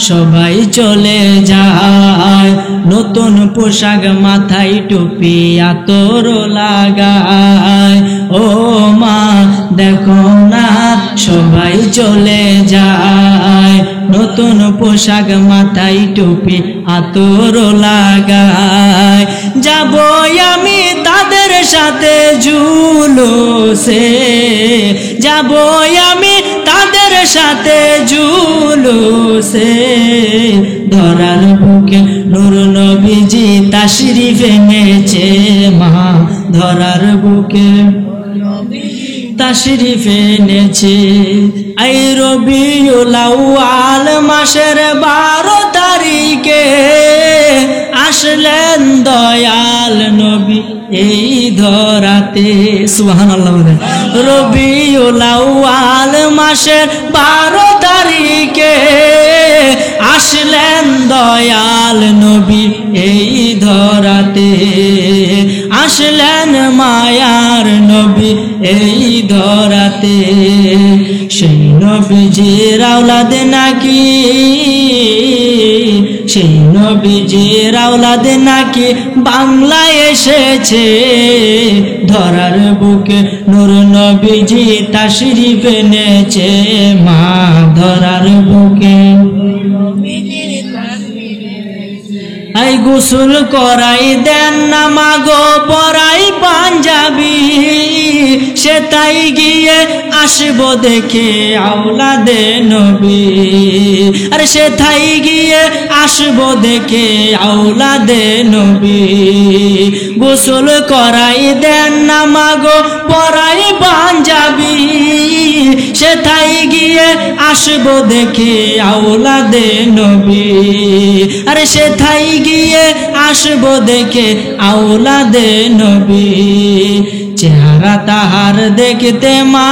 সবাই চলে যায়, নতুন পোশাক মাথায় টুপি আতর লাগায়, ও মা দেখো না সবাই চলে যায়, নতুন পোশাক মাথায় টুপি আতর লাগায়, যাব আমি তাদের সাথে জুলুসে, যাব আমি তাদের সাথে জুলুসে, ধরার বুকে নূর নবীজি তাশরিফ এনেছে মা, ধরার বুকে তাশরিফ এনেছে। এই রবিউল আউয়াল মাসের 12 তারিখে আসলেন দয়াল নবী এই ধরাতে, সুবহানাল্লাহ। রবিউল আউয়াল মাসের 12 তারিখে আসলেন দয়াল নবী এই ধরাতে, আসলেন মায়ার নবী এই ধরাতে, সেই নবীজির আওলাদ নাকি, সেই নবীজির আওলাদে নাকি বাংলায় এসেছে, ধরার বুকে নূর নবীজি তাশরীফ এনেছে, মা ধরার বুকে আই গোসল করাই দেন না মাগো পরাই পাঞ্জাবি, সে তাই গিয়ে আসবো দেখে আওলাদে নবী, আরে সে তাই গিয়ে আসবো দেখে আওলাদে নবী, গোসল করাই দেন না মাগো পরাই পাঞ্জাবি, সে তাই গিয়ে আসবো দেখে আওলাদে নবী, আরে সে তাই গিয়ে আসবো দেখে আওলাদে নবী, চেহারা তাহার দেখতে মা,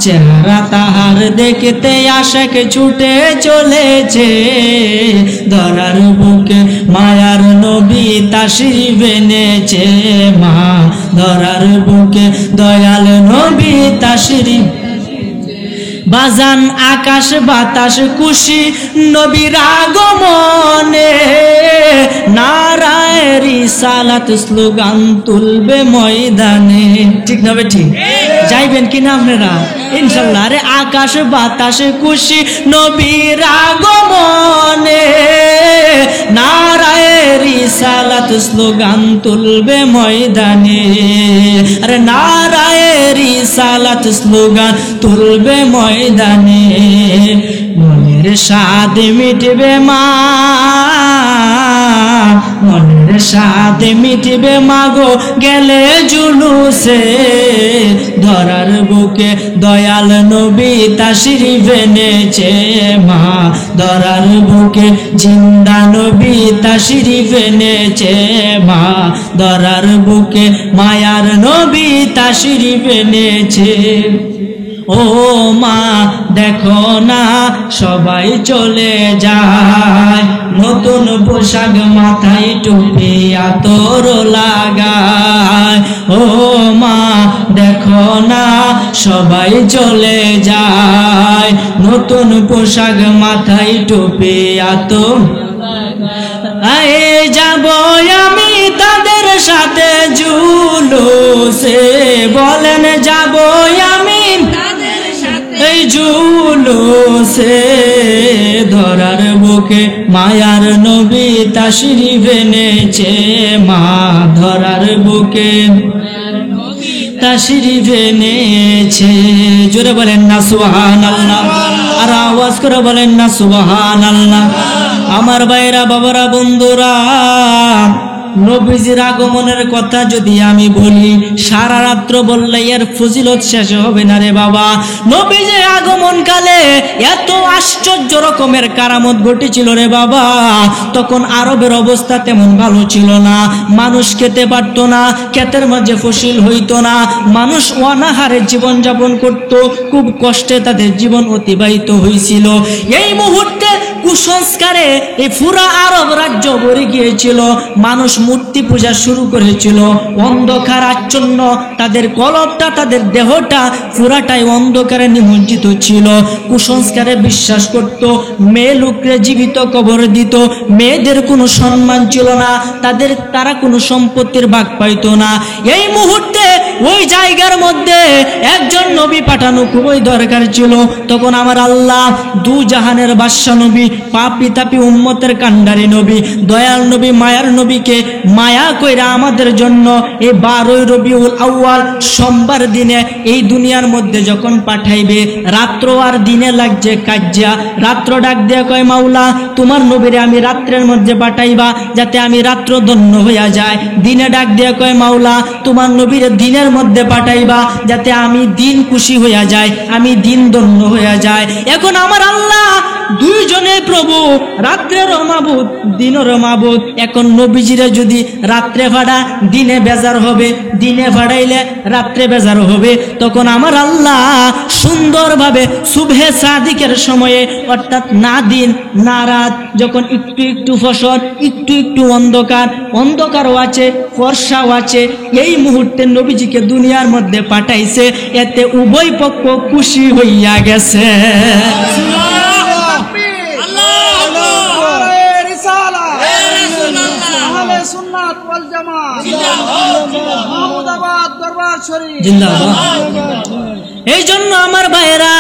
চেহারা তাহার দেখতে আশাক ছুটে চলেছে, ধরার বুকে মায়ার নবী তাশরীফ এনেছে, মা ধরার বুকে দয়াল নবী তাশরীফ, বাজান আকাশ বাতাস খুশি নবীর আগমনে, নারায়ে রিসালাত স্লোগান তুলবে ময়দানে, ঠিক না ঠিক? যাইবেন কিনা আপনারা? ইনশাআল্লাহ। আরে আকাশ বাতাস খুশি নবীর আগমনে, নারায়ে রিসালাত স্লোগান তুলবে ময়দানে, আরে নারায়ে রিসালাত স্লোগান তুলবে ময়দানে, মনের স্বাদ মিটবে মা, মনের স্বাদ মিটবে মাগো গেলে জুলুসে, ধরার বুকে দয়াল নবী তাশরীফ এনেছে, মা ধরার বুকে জিন্দা নবী তাশরীফ এনেছে, মা ধরার বুকে মায়ার নবী তাশরীফ এনেছে। ও মা দেখো না সবাই চলে যায়, নতুন পোশাক মাথায় টুপি আতর লাগায়, ও মা দেখো না সবাই চলে যায়, নতুন পোশাক মাথায় টুপি আতর, আয়ে যাব আমি তাদের সাথে জুলুসে, বলেন যাব আমি এই জুলুসে, ধরার বুকে মায়ার নবী তাশরীফ এনেছে, মা ধরার বুকে তাশরীফ এনেছে। জোরে বলেন না সুবহানাল্লাহ, আর আওয়াজ করে বলেন না সুবহানাল্লাহ। আমার ভাইরা বাবারা বন্ধুরা, নবীজির আগমনের কথা যদি আমি বলি সারা রাত্র বললে এর ফজিলত শেষ হবে না রে বাবা। নবীজির আগমন কালে এত আশ্চর্য রকমের কারামত ঘটেছিল রে বাবা। তখন আরবের অবস্থা তেমন ভালো ছিল না, মানুষ খেতে পারত না, ক্ষেতের মাঝে ফসল হইতো না, মানুষ অনাহারে জীবন যাপন করত, খুব কষ্টে তাদের জীবন অতিবাহিত হয়েছিল। এই মুহূর্তে কুসংস্কারে এই পুরা আরব রাজ্য ভরে গিয়েছিল, মানুষ মূর্তি পূজা শুরু করেছিল, অন্ধকার আচ্ছন্ন, তাদের কলবটা তাদের দেহটা পুরাটাই অন্ধকারে নিমজ্জিত ছিল। কুসংস্কারে বিশ্বাস করত, মেয়ে লোকরে জীবিত কবর দিত, মেয়েদের কোনো সম্মান ছিল না, তারা কোনো সম্পত্তির ভাগ পাইতো না। এই মুহূর্তে ওই জায়গার মধ্যে একজন নবী পাঠানো খুবই দরকার ছিল। তখন আমার আল্লাহ দু জাহানের বাদশা নবী, পাপি তাপি উম্মতের কান্ডারি নবী, দয়াল নবী, মায়ার নবীকে মায়া কইরা আমাদের জন্য এই 12 রবিউল আউয়াল সোমবার দিনে এই দুনিয়ার মধ্যে যখন পাঠাইবে, রাত্র আর দিনে লাগছে কাজ্জা। রাত্র ডাক দেয়া কয়, মাওলা তোমার নবীরে আমি রাত্রের মধ্যে পাঠাইবা যাতে আমি রাত্র ধন্য হইয়া যায়। দিনে ডাক দেয়া কয়, মাওলা তোমার নবীরে দিনের মধ্যে পাঠাইবা যাতে আমি দিন খুশি হইয়া যায়, আমি দিন ধন্য হইয়া যায়। এখন আমার আল্লাহ দুইজনে প্রভু, রাত্রের মাবুদ, দিনের মাবুদ। এখন নবীজিরে যদি রাত্রে ফাড়া, দিনে বেজার হবে, দিনে ফাড়াইলে রাত্রে বেজার হবে। তখন আমার আল্লাহ সুন্দরভাবে সুবহে সাদিকের সময়ে, অর্থাৎ না দিন না রাত, যখন একটু একটু ফসল, একটু একটু অন্ধকার, অন্ধকারও আছে ফর্সাও আছে, এই মুহূর্তে নবীজিকে দুনিয়ার মধ্যে পাঠাইছে। এতে উভয় পক্ষ খুশি হইয়া গেছে। সুন্নাত ওয়াল জামাত মাহমুদাবাদ দরবার শরীফ জিন্দাবাদ। এই জন্য আমার ভাইয়েরা,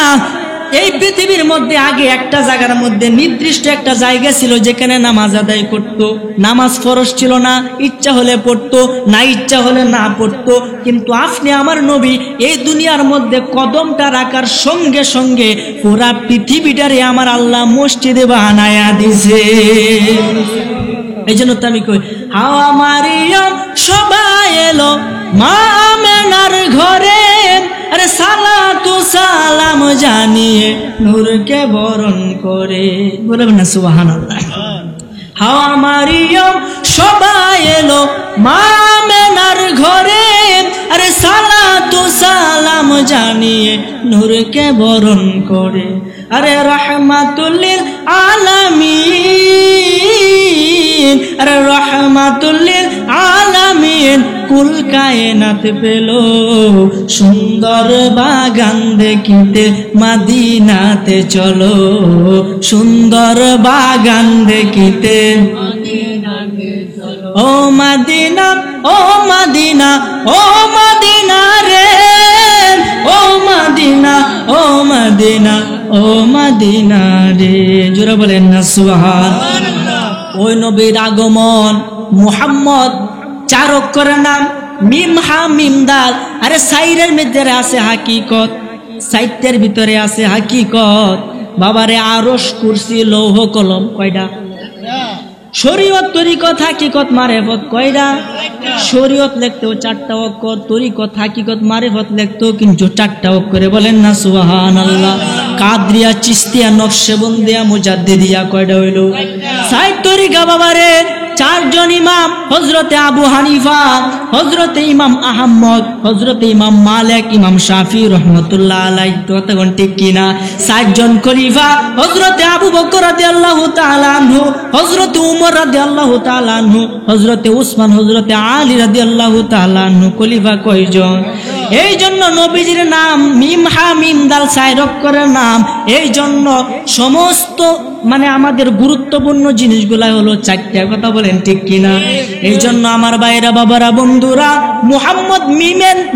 এই পৃথিবীর মধ্যে আগে একটা জায়গার মধ্যে নির্দিষ্ট একটা জায়গা ছিল যেখানে নামাজ আদায় করত। নামাজ ফরজ ছিল না, ইচ্ছা হলে পড়তো, না ইচ্ছা হলে না পড়তো। কিন্তু আপনি আমার নবী এই দুনিয়ার মধ্যে কদমটা রাখার সঙ্গে সঙ্গে পুরা পৃথিবীটারে আমার আল্লাহ মসজিদে বানায়া দিছে। এই জন্য তো আমি কই, হাওয়া মারিয়াম সবাই এলো মা আমেনার ঘরে, আরে সালাতু সালাম জানিয়ে নূরকে বরণ করে, বলবেন না সুবহানাল্লাহ। হাওয়া মারিয়াম সবাই এলো মা আমেনার ঘরে, আরে সালাতু সালাম জানিয়ে নূরকে বরণ করে, আরে রাহমাতুল লিল আলামিন, আরে রাহমাতুল লিল আলামিন কুল কায়নাত পেল সুন্দর বাগান দেখিতে মদিনাতে চলো, সুন্দর বাগান দেখিতে ও মদিনা, ও মদিনা, ও মদিনা রে, ও মদিনা, ও মদিনা, ও মদিনা রে। জোরে বলেন না সুবহানাল্লাহ। ওই নবীর আগমন মুহাম্মদ, 4 অক্ষরের নাম, মিম হা মিম দাল। আরে সাইরের মধ্যে আছে হাকিকত, সাহিত্যের ভিতরে আছে হাকিকত। বাবারে আরশ কুরসি লৌহ কলম কয়টা? শরীয়ত তরিকত হাকিকত মারেফত কয়টা? শরীয়ত লিখতেও 4টা অক্ষর, তরিকত হাকিকত মারেফত লিখতেও কিন্তু 4টা অক্ষরে, বলেন না সুবহানাল্লাহ। কাদরিয়া চিশতিয়া নকশবন্দিয়া মুজাদ্দিদিয়া কয়টা হইল? 60 তরিকা বাবারে। 4 জন ইমাম, হযরতে আবু হানিফা, হযরতে ইমাম আহমদ, হযরতে ইমাম মালিক, ইমাম শাফি রাহমাতুল্লাহ আলাইহি, কতক্ষণ ঠিক কিনা? 60 জন খলিফা, হযরতে আবু বকর রাদিয়াল্লাহু তাআলা আনহু, হযরতে উমর রাদিয়াল্লাহু তাআলা আনহু, হযরতে উসমান, হযরতে আলী রাদিয়াল্লাহু তাআলা আনহু। খলিফা কয়জন? এই জন্য নবীজির নাম মিম হা মিম দাল 4 অক্ষরের নাম। এই জন্য সমস্ত মানে আমাদের গুরুত্বপূর্ণ জিনিসগুলা হলো 4টা, কথা বলেন ঠিক কিনা? এই জন্য আমার ভাইরা বাবারা বন্ধুরা, মুহাম্মদ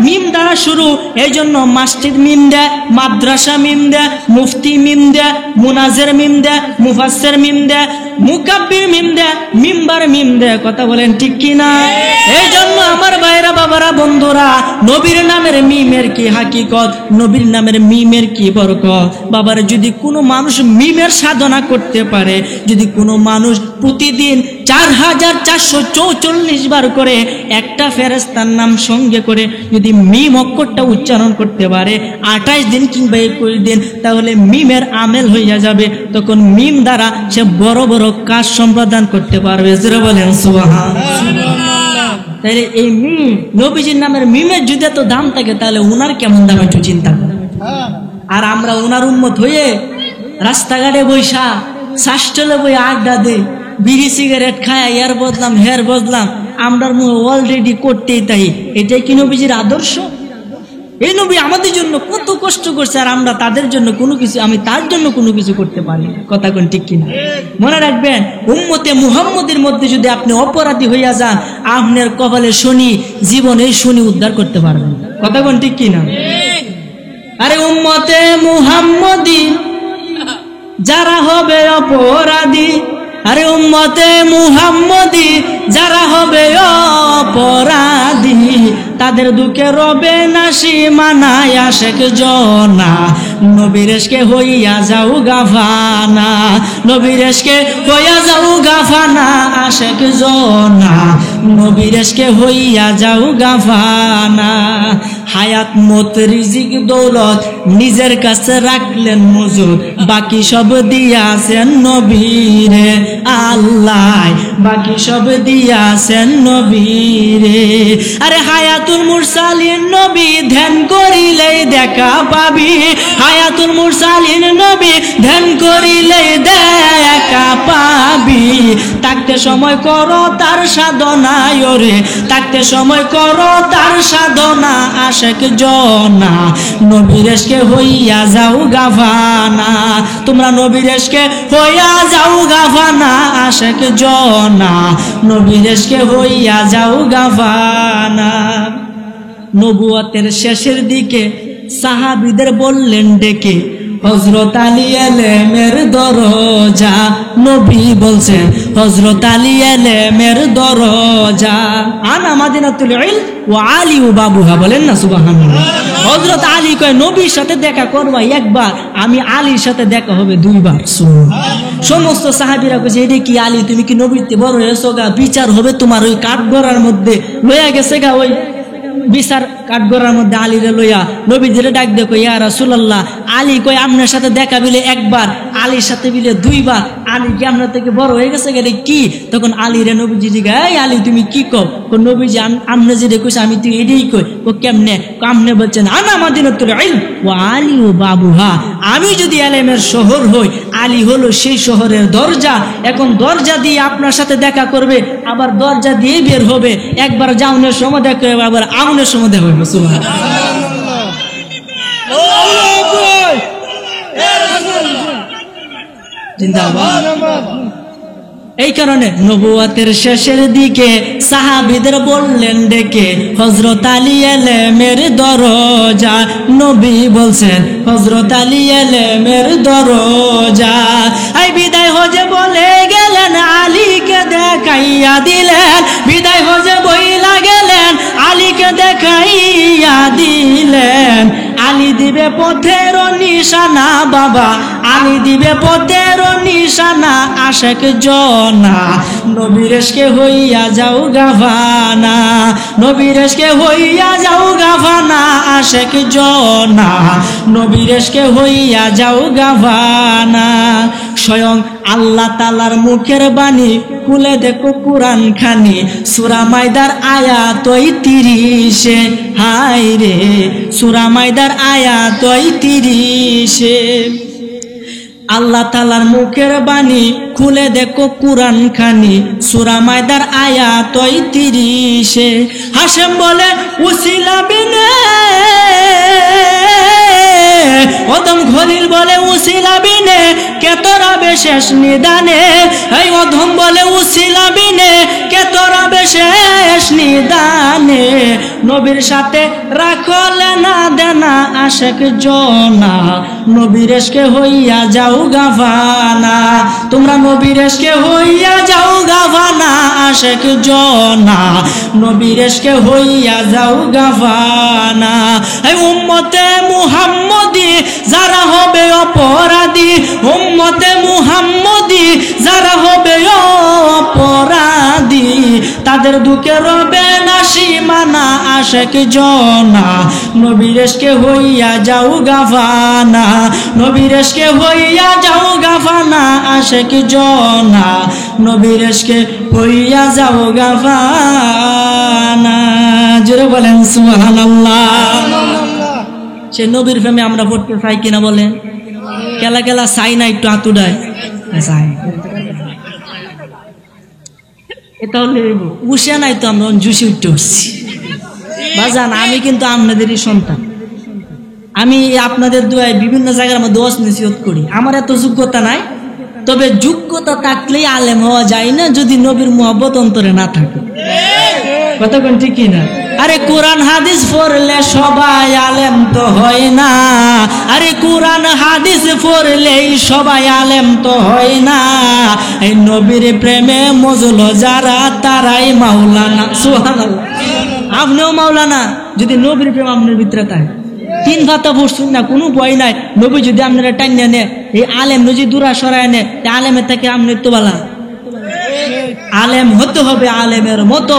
মিম দ্বারা শুরু। এই জন্য মসজিদ মিম দেয়, মাদ্রাসা মিম দেয়, মুফতি মিম দেয়, মুনাজের মিম দেয়, মুফাসসির মিম দেয়, মুকাব্বির মিম দেয়, মিম্বার মিম দেয়, কথা বলেন ঠিক কিনা? এই জন্য আমার ভাইরা বাবারা বন্ধুরা, নবীর নামের মিমের কি হাকিকত, নবীর নামের মিমের কি বরকত। বাবার যদি কোনো মানুষ মিমের সাধনা করতে পারে, যদি কোনো মানুষ প্রতিদিন 4444 বার করে একটা ফেরেশতার নাম সঙ্গে করে যদি মিম অক্ষরটা উচ্চারণ করতে পারে 28 দিন কিংবা 21 দিন, তাহলে মিমের আমেল হইয়া যাবে। তখন মিম দ্বারা সে বড় বড় কাজ সম্পাদন করতে পারবে। যারা বলেন সুবহানাল্লাহ। তাহলে এই মিম, নবীজির নামের মিমের যদি এত দাম থাকে, তাহলে উনার কেমন দাম একটু চিন্তা করেন। আর আমরা উনার উম্মত হয়ে রাস্তাঘাটে বৈশা শাস্টলে বই আড্ডা দেই, বিড়ি সিগারেট খায়, এর বদলাম হের বদলাম, আমরা অলরেডি করতেই তাই। এটাই কি নবীজির আদর্শ? এই নবী আমাদের জন্য কত কষ্ট করছে, আর আমরা তাদের জন্য কোনো কিছু, আমি তার জন্য কোনো কিছু করতে পারি না, কথা কোন ঠিক কিনা? মনে রাখবেন, উম্মতে মুহাম্মদের মধ্যে যদি আপনি অপরাধী হইয়া যান, আপনার কপালে শনি, জীবনে শনি উদ্ধার করতে পারবেন, কথা কোন ঠিক কিনা? আরে উম্মতে মুহাম্মদী যারা হবে অপরাধী, আরে উম্মতে মুহাম্মদী যারা হবে অপরাধী, তাদের দুঃখে রবে না সীমানা, আশেক জনা নবীরেশকে হইয়া যাও গাফানা, নবীরেশকে হইয়া যাও গাফানা, আশেক জনা নবীরেশকে হইয়া যাও গাফানা। হায়াত মত রিজিক দৌলত নিজের কাছে রাখলেন মজুদ, বাকি সব দিয়াছেন নবীরে আল্লাহ, বাকি সব দিয়াছেন নবীরে। আরে হায়াতুল মুরসালিন নবী ধ্যান করিলেই দেখা পাবি, হায়াতুল মুরসালিন নবী ধ্যান করিলে দেখা পাবি। থাকতে সময় করো তার সাধনা ওরে, থাকতে সময় করো তার সাধনা। আশেক জনা নবীর এশকে হইয়া যাও গাফানা, তোমরা নবীর এশকে হইয়া যাও গাফানা। আশেক জনা নবীর এশকে হইয়া যাও গাফানা। নবুয়তের শেষের দিকে সাহাবীদের বললেন ডেকে, হযরত আলী এলেমের দরজা। নবী বলছেন হযরত আলী এলেমের দরজা। আনা মাদিনাতুল ইলম ওয়া আলী বাবুহা, বলেন না সুবহানাল্লাহ। হযরত আলী কয় নবীর সাথে দেখা করবা একবার, আমি আলীর সাথে দেখা হবে দুইবার। সমস্ত সাহাবীরা কইছে এটা কি আলী, তুমি কি নবীতে বড় হয়েছো গা, বিচার হবে তোমার ওই কাঠগড়ার মধ্যে। লইয়া গেছে গা ওই বিচার কাঠগড়ার মধ্যে আলীরে লইয়া। নবীজিরে ডাক দেখো, ইয়া রাসূলুল্লাহ, আলী কই আপনার সাথে দেখা বিলে একবার, আলীর সাথে বিলে দুইবার। আলী কি আপনার থেকে বড় হয়ে গেছে গেলে কি? তখন আলীরে নবীজি জিজ্ঞাসা, এই আলী তুমি কি কও? নবীজি আমনে যেটা কইছে আমি তুই এটাই কই। ও কেমনে? আমনে বলছেন আনা মাদিনাতুল ইলম ওয়া আলী বাবুহা, আমি যদি এলেমের শহর হই, আলী হলো সেই শহরের দরজা। এখন দরজা দিয়ে আপনার সাথে দেখা করবে, আবার দরজা দিয়ে বের হবে। একবার যাওনের সময় দেখা হবে, আবার আমনের সময় দেখা হবে। এই কারণে নবুয়তের শেষের দিকে সাহাবীদের বললেন ডেকে, হযরত আলী এলেমের দরজা। নবী বলছেন হযরত আলী এলেমের দরজা। এই বিদায় হজে বলে গেলেন, আলীকে দেখাইয়া দিলেন। বিদায় হজে বইলা গেলেন, আলীকে দেখাইয়া দিলেন। আলী দিবে পথের নিশানা বাবা, আলী দিবে পথের নিশানা। আশেক জনা নবীর এশকে হইয়া যাও গাফানা, নবীর এশকে হইয়া যাও গাফানা। আশেক জনা নবীর এশকে হইয়া যাও গাফানা। স্বয়ং আল্লাহ তাআলার মুখের বাণী, খুলে দেখো কুরআন খানি, সূরা মাইদার আয়াত ৩০। হায় রে সূরা মাইদার আয়াত ৩০। আল্লাহ তাআলার মুখের বাণী, খুলে দেখো কুরআন খানি, সূরা মাইদার আয়াত ৩০। হাশেম বলে উসিলা বিনে, অদম খলিল বলে উসিলা বিনে, কে তোরা বেশেষ নিদানে। এই অধম বলে উসিলা বিনে, কে তোরা বেশেষ নিদানে। নবীর সাথে রাখলে না দেনা আশেক জনা, নবীর এশকে হইয়া যাও গাফানা। তোমরা নবীর এশকে হইয়া যাও গাফানা। আশেক জনা নবীর এশকে হইয়া যাও গাফানা। এই উম্মতে মুহাম্মদী যারা হবে অপরাধী, উম্মতে মুহাম্মদী যারা হবে অপরাধী, তাদের দুঃখে রবে না সীমানা। আশেক জনা নবীর এশকে হইয়া যাও গাফানা, নবীর এশকে হইয়া যাও গাফানা। আশেক জনা নবীর এশকে হইয়া যাও গাফানা। জোরে বলেন সুবহানাল্লাহ। সে নবীর প্রেমে আমরা পড়তে চাই কিনা বলেন? কেলা কেলা চাই না, একটু আতুডায় চাই। এটা হলে উঠে নাই তো, আমরা জুসি উঠতে উঠছি বাজান। আমি কিন্তু আপনাদেরই সন্তান, আমি আপনাদের দোয়ায় বিভিন্ন জায়গার মধ্যে ওয়াজ নসিহত করি। আমার এত যোগ্যতা নাই, তবে যোগ্যতা থাকলেই আলেম হওয়া যায় না যদি নবীর মুহাব্বত অন্তরে না থাকে। কথা কোন ঠিক কিনা? আরে কোরআন হাদিস পড়লে সবাই আলেম তো হয় না। আরে কোরআন হাদিস পড়লেই সবাই আলেম তো হয় না। এই নবীর প্রেমে মজল যারা, তারাই মাওলানা। সুবহানাল্লাহ। আপনিও মাওলানা যদি নবীর প্রেম আপনার ভিতরে থাকে। তিন ভাতা পড়ছুন না, কোনো ভয় নাই। নবী যদি আপনারা টাইনা নে, এই আলেম যদি দূরা সরায় নে, আলেমের থেকে আপনি তো বালা। আলেম হতে হবে আলেমের মতো।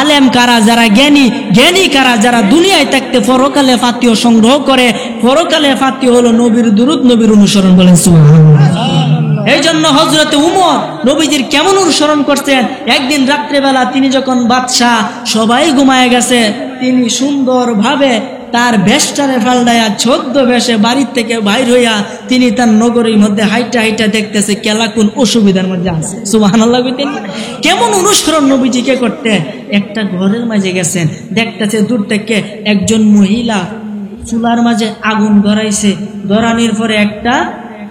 আলেম কারা? যারা জ্ঞানী। জ্ঞানী কারা? যারা দুনিয়ায় থাকতে পরকালে ফাতিহ সংগ্রহ করে। পরকালে ফাতিহ হলো নবীর দুরূদ, নবীর অনুসরণ। বলেন সুবহানাল্লাহ। এই জন্য হযরতে উমর নবীজির কেমন অনুসরণ করছেন। একদিন রাত্রেবেলা তিনি যখন বাদশাহ, সবাই ঘুমায় গেছে, তিনি সুন্দরভাবে তার বেশটারে ফালদায়া 14 বেশে বাড়ির থেকে বাইর হইয়া তিনি তার নগরীর মধ্যে হাইটা হাইটা দেখতেছে কেলা কোন অসুবিধার মধ্যে আছে। সুবহানাল্লাহ। কেমন অনুসরণ নবীজিকে করতে, একটা ঘরের মাঝে গেছেন, দেখতেছে দূর থেকে একজন মহিলা চুলার মাঝে আগুন ধরাইছে, ধরানোর পরে একটা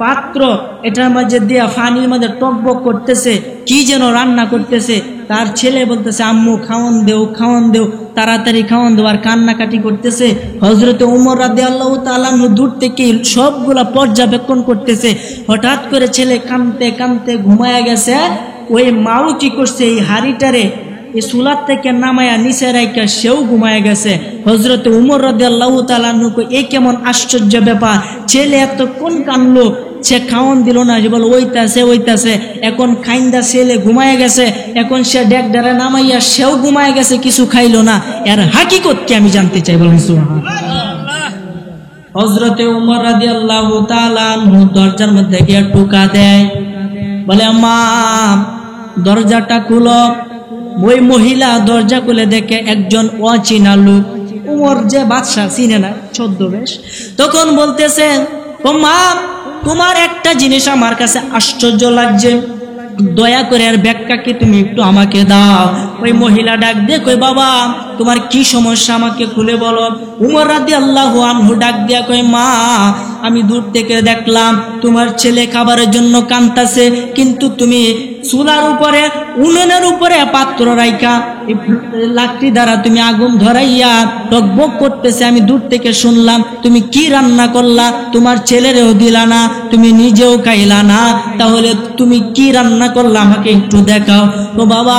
পাত্র এটার মাঝে দিয়া পানির মাঝে টকবক করতেছে, কি যেন রান্না করতেছে। তার ছেলে বলতেছে আম্মু খাওয়ান দেও, খাওয়ান দেও, তাড়াতাড়ি খাওয়ান দেও, আর কান্নাকাটি করতেছে। হযরতে ওমর রাদিয়াল্লাহু তাআলা আনহু দূর থেকে সবগুলা পর্যবেক্ষণ করতেছে। হঠাৎ করে ছেলে কাঁদতে কাঁদতে ঘুমায়া গেছে। ওই মাও কি করছে, এই হাড়িটারে এই চুলার থেকে নামায়া নিচে রাইকা সেও ঘুমায় গেছে। হযরতে ওমর রাদিয়াল্লাহু তাআলা আনহু এই কেমন আশ্চর্য ব্যাপার, ছেলে এতক্ষণ কানলো, সে খাওয়ান দিল না, যে বল ওইতাছে ওইতাছে, এখন খাইন্দা ছেলে ঘুমায় গেছে, এখন সে ডেকডারে নামাইয়া সেও ঘুমায় গেছে, কিছু খাইলো না। এর হাকিকত কি আমি জানতে চাই, বলেন সুবহানাল্লাহ। হযরতে ওমর রাদিয়াল্লাহু তাআলা আনহু দরজার মধ্যে গিয়ে টোকা দেয়, বলে আম্মা দরজাটা খুলো। ওই মহিলা দরজা খুলে দেখে একজন অচেনা লোক, ওমর যে বাদশা চিনে না, 14 বেশ। তখন বলতেছে ও মা, তোমার একটা জিনিস আমার কাছে আশ্চর্য লাগছে, দয়া করে আর ব্যাখ্যা কি তুমি একটু আমাকে দাও। ওই মহিলা ডাক দিয়ে কই বাবা তোমার কি সমস্যা আমাকে খুলে বলো। উমর রাদিয়াল্লাহু আনহু ডাক দিয়া কই মা, আমি দূর থেকে দেখলাম তোমার ছেলে খাবারের জন্য কাঁদতাছে, কিন্তু তুমি চুলার উপরে উনুনের উপরে পাত্র রাইখা লাকড়ি দ্বারা তুমি আগুন ধরাইয়া টকবক করতেছে। আমি দূর থেকে শুনলাম তুমি কি রান্না করলা, তোমার ছেলেরেও দিলা না, তুমি নিজেও খাইলা না, তাহলে তুমি কি রান্না করলা আমাকে একটু দেখাও। তো বাবা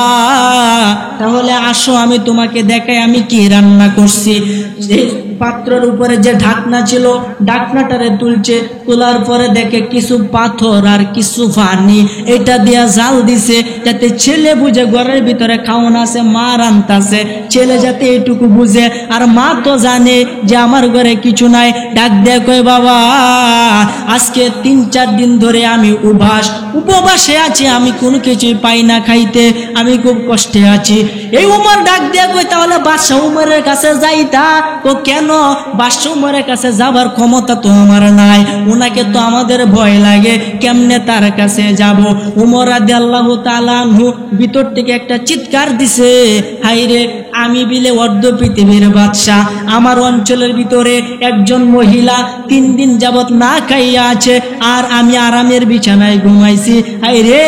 তাহলে আসো আমি তোমাকে দেখাই আমি কি রান্না করছি। পাত্রের উপরে যে ঢাকনা ছিল ঢাকনাটারে তুলছে, তোলার পরে দেখে কিছু পাথর আর কিছু পানি, এটা দিয়া জাল দিছে যাতে ছেলে বুঝে ঘরের ভিতরে খাওয়ান আছে, মা রান্তাছে, ছেলে যাতে এইটুকু বুঝে। আর মা তো জানে যে আমার ঘরে কিছু নাই। ডাক দিয়ে কয় বাবা আজকে 3-4 দিন ধরে আমি উপবাসে আছি, আমি কোনো কিছুই পাই না খাইতে, আমি খুব কষ্টে আছি। এই উমর ডাক দিয়ে কই তাহলে বাদশা উমরের কাছে যাইতা। তো কেন? বাদশা উমরের কাছে যাবার ক্ষমতা তো আমার নাই, ওনাকে তো আমাদের ভয় লাগে, কেমনে তার কাছে যাব। উমর রাদিয়াল্লাহু তাআলা আনহু ভিতর থেকে একটা চিৎকার দিছে, হাইরে আমি বিলে অর্ধ পৃথিবীর বাদশা, আমার অঞ্চলের ভিতরে একজন মহিলা 3 দিন যাবত না খাইয়া আছে, আর আমি আরামের বিছানায় ঘুমাইছি। হাইরে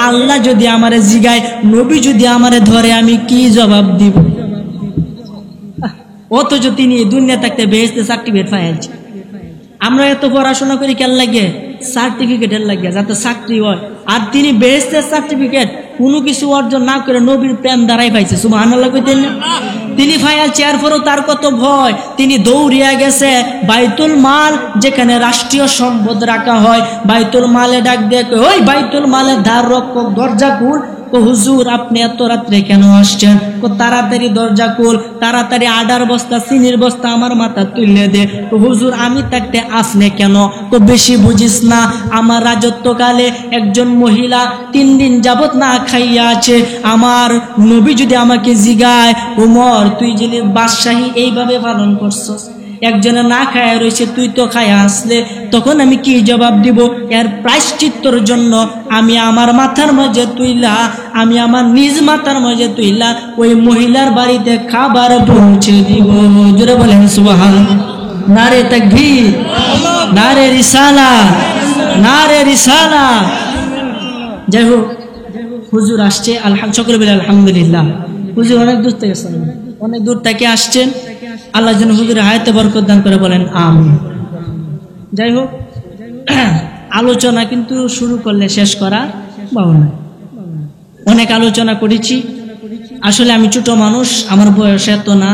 আল্লাহ যদি আমারে জিগায়, নবী যদি আমারে ধরে, আমি কি জবাব দিব? অথচ তিনি দুনিয়া থাকতে বেহেশতে সার্টিফিকেট পাইছে। আমরা এত পড়াশোনা করি কেন লাগে? সার্টিফিকেটের লাগে, যাতে চাকরি হয়। আর তিনি বেহেশতের সার্টিফিকেট কোনো কিছু অর্জন না করে নবীর প্রেম দ্বারাই পাইছে। সুবহানাল্লাহ কইতেন না? তিনি ফায়াল চেয়ার পরও তার কত ভয়, তিনি দৌড়িয়া গেছে বাইতুল মাল, যেখানে রাষ্ট্রীয় সম্পদ রাখা হয়। বাইতুল মালে ডাক দিয়ে ওই বাইতুল মালের ধার রক্ষক দরজা খুল। হুজুর আপনি এত রাত্রে কেন আসছেন? তাড়াতাড়ি দরজা খুল, তাড়াতাড়ি আডার বস্তা চিনির বস্তা আমার মাথা তুলে দে। হুজুর আমি থাকতে আসনে কেন? বেশি বুঝিস না, আমার রাজত্বকালে একজন মহিলা 3 দিন যাবত না খাইয়া আছে। আমার নবী যদি আমাকে জিগায়, ওমর তুই যিনি বাদশাহী এইভাবে পালন করছস, একজনে না খায়া রয়েছে, তুই তো খায়া আসলে, তখন আমি কি জবাব দিব? এর প্রায়শ্চিত্তর জন্য আমি আমার মাথার মাঝে তুইলা, আমি আমার নিজ মাথার মাঝে তুইলা ওই মহিলার বাড়িতে খাবার পৌঁছে দিব। জোরে বলেন সুবহানাল্লাহ। নারে তাকবীর, নারে রিসালাত, নারে রিসালাত। যাই হোক হুজুর আসছে, আলহামদুলিল্লাহ। হুজুর অনেক দূর থেকে আসছেন, অনেক দূর থেকে আসছেন। আল্লাহ যেন হুজুরের হায়াতে বরকত দান করে, বলেন আমিন। যাই হোক আলোচনা কিন্তু শুরু করলে শেষ করা ভাবনা। অনেক আলোচনা করেছি, আসলে আমি ছোট মানুষ, আমার বয়স এত না।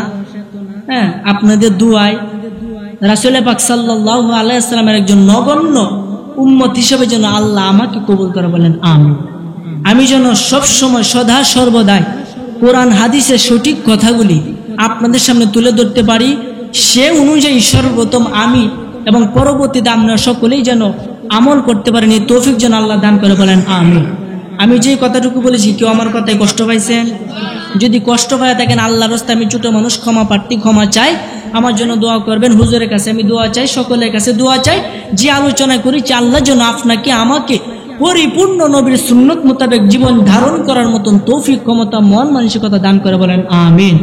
হ্যাঁ, আপনাদের দুআয় রাসূল পাক সাল্লাল্লাহু আলাইহি ওয়াসাল্লামের একজন নগণ্য উম্মত হিসেবে যেন আল্লাহ আমাকে কবুল করে, বলেন আমিন। আমি যেন সবসময় সদা সর্বদাই কোরআন হাদিসের সঠিক কথাগুলি আপনাদের সামনে তুলে ধরতে পারি, সে অনুযায়ী সর্বপ্রথম আমি এবং পরবর্তীতে আপনারা সকলেই যেন আমল করতে পারেন, এই তৌফিক যেন আল্লাহ দান করে, বলেন আমিন। আমি যে কথাটুকু বলেছি কেউ আমার কথায় কষ্ট পাইছেন? যদি কষ্ট পায় থাকেন আল্লাহর রাস্তায় আমি ছোট মানুষ, ক্ষমা প্রার্থী, ক্ষমা চাই। আমার জন্য দোয়া করবেন, হুজুরের কাছে আমি দোয়া চাই, সকলের কাছে দোয়া চাই। যে আলোচনা করেছি আল্লাহ যেন আপনাকে আমাকে পরিপূর্ণ নবীর সুন্নত মোতাবেক জীবন ধারণ করার মতন তৌফিক, ক্ষমতা, মন মানসিকতা দান করে, বলেন আমিন।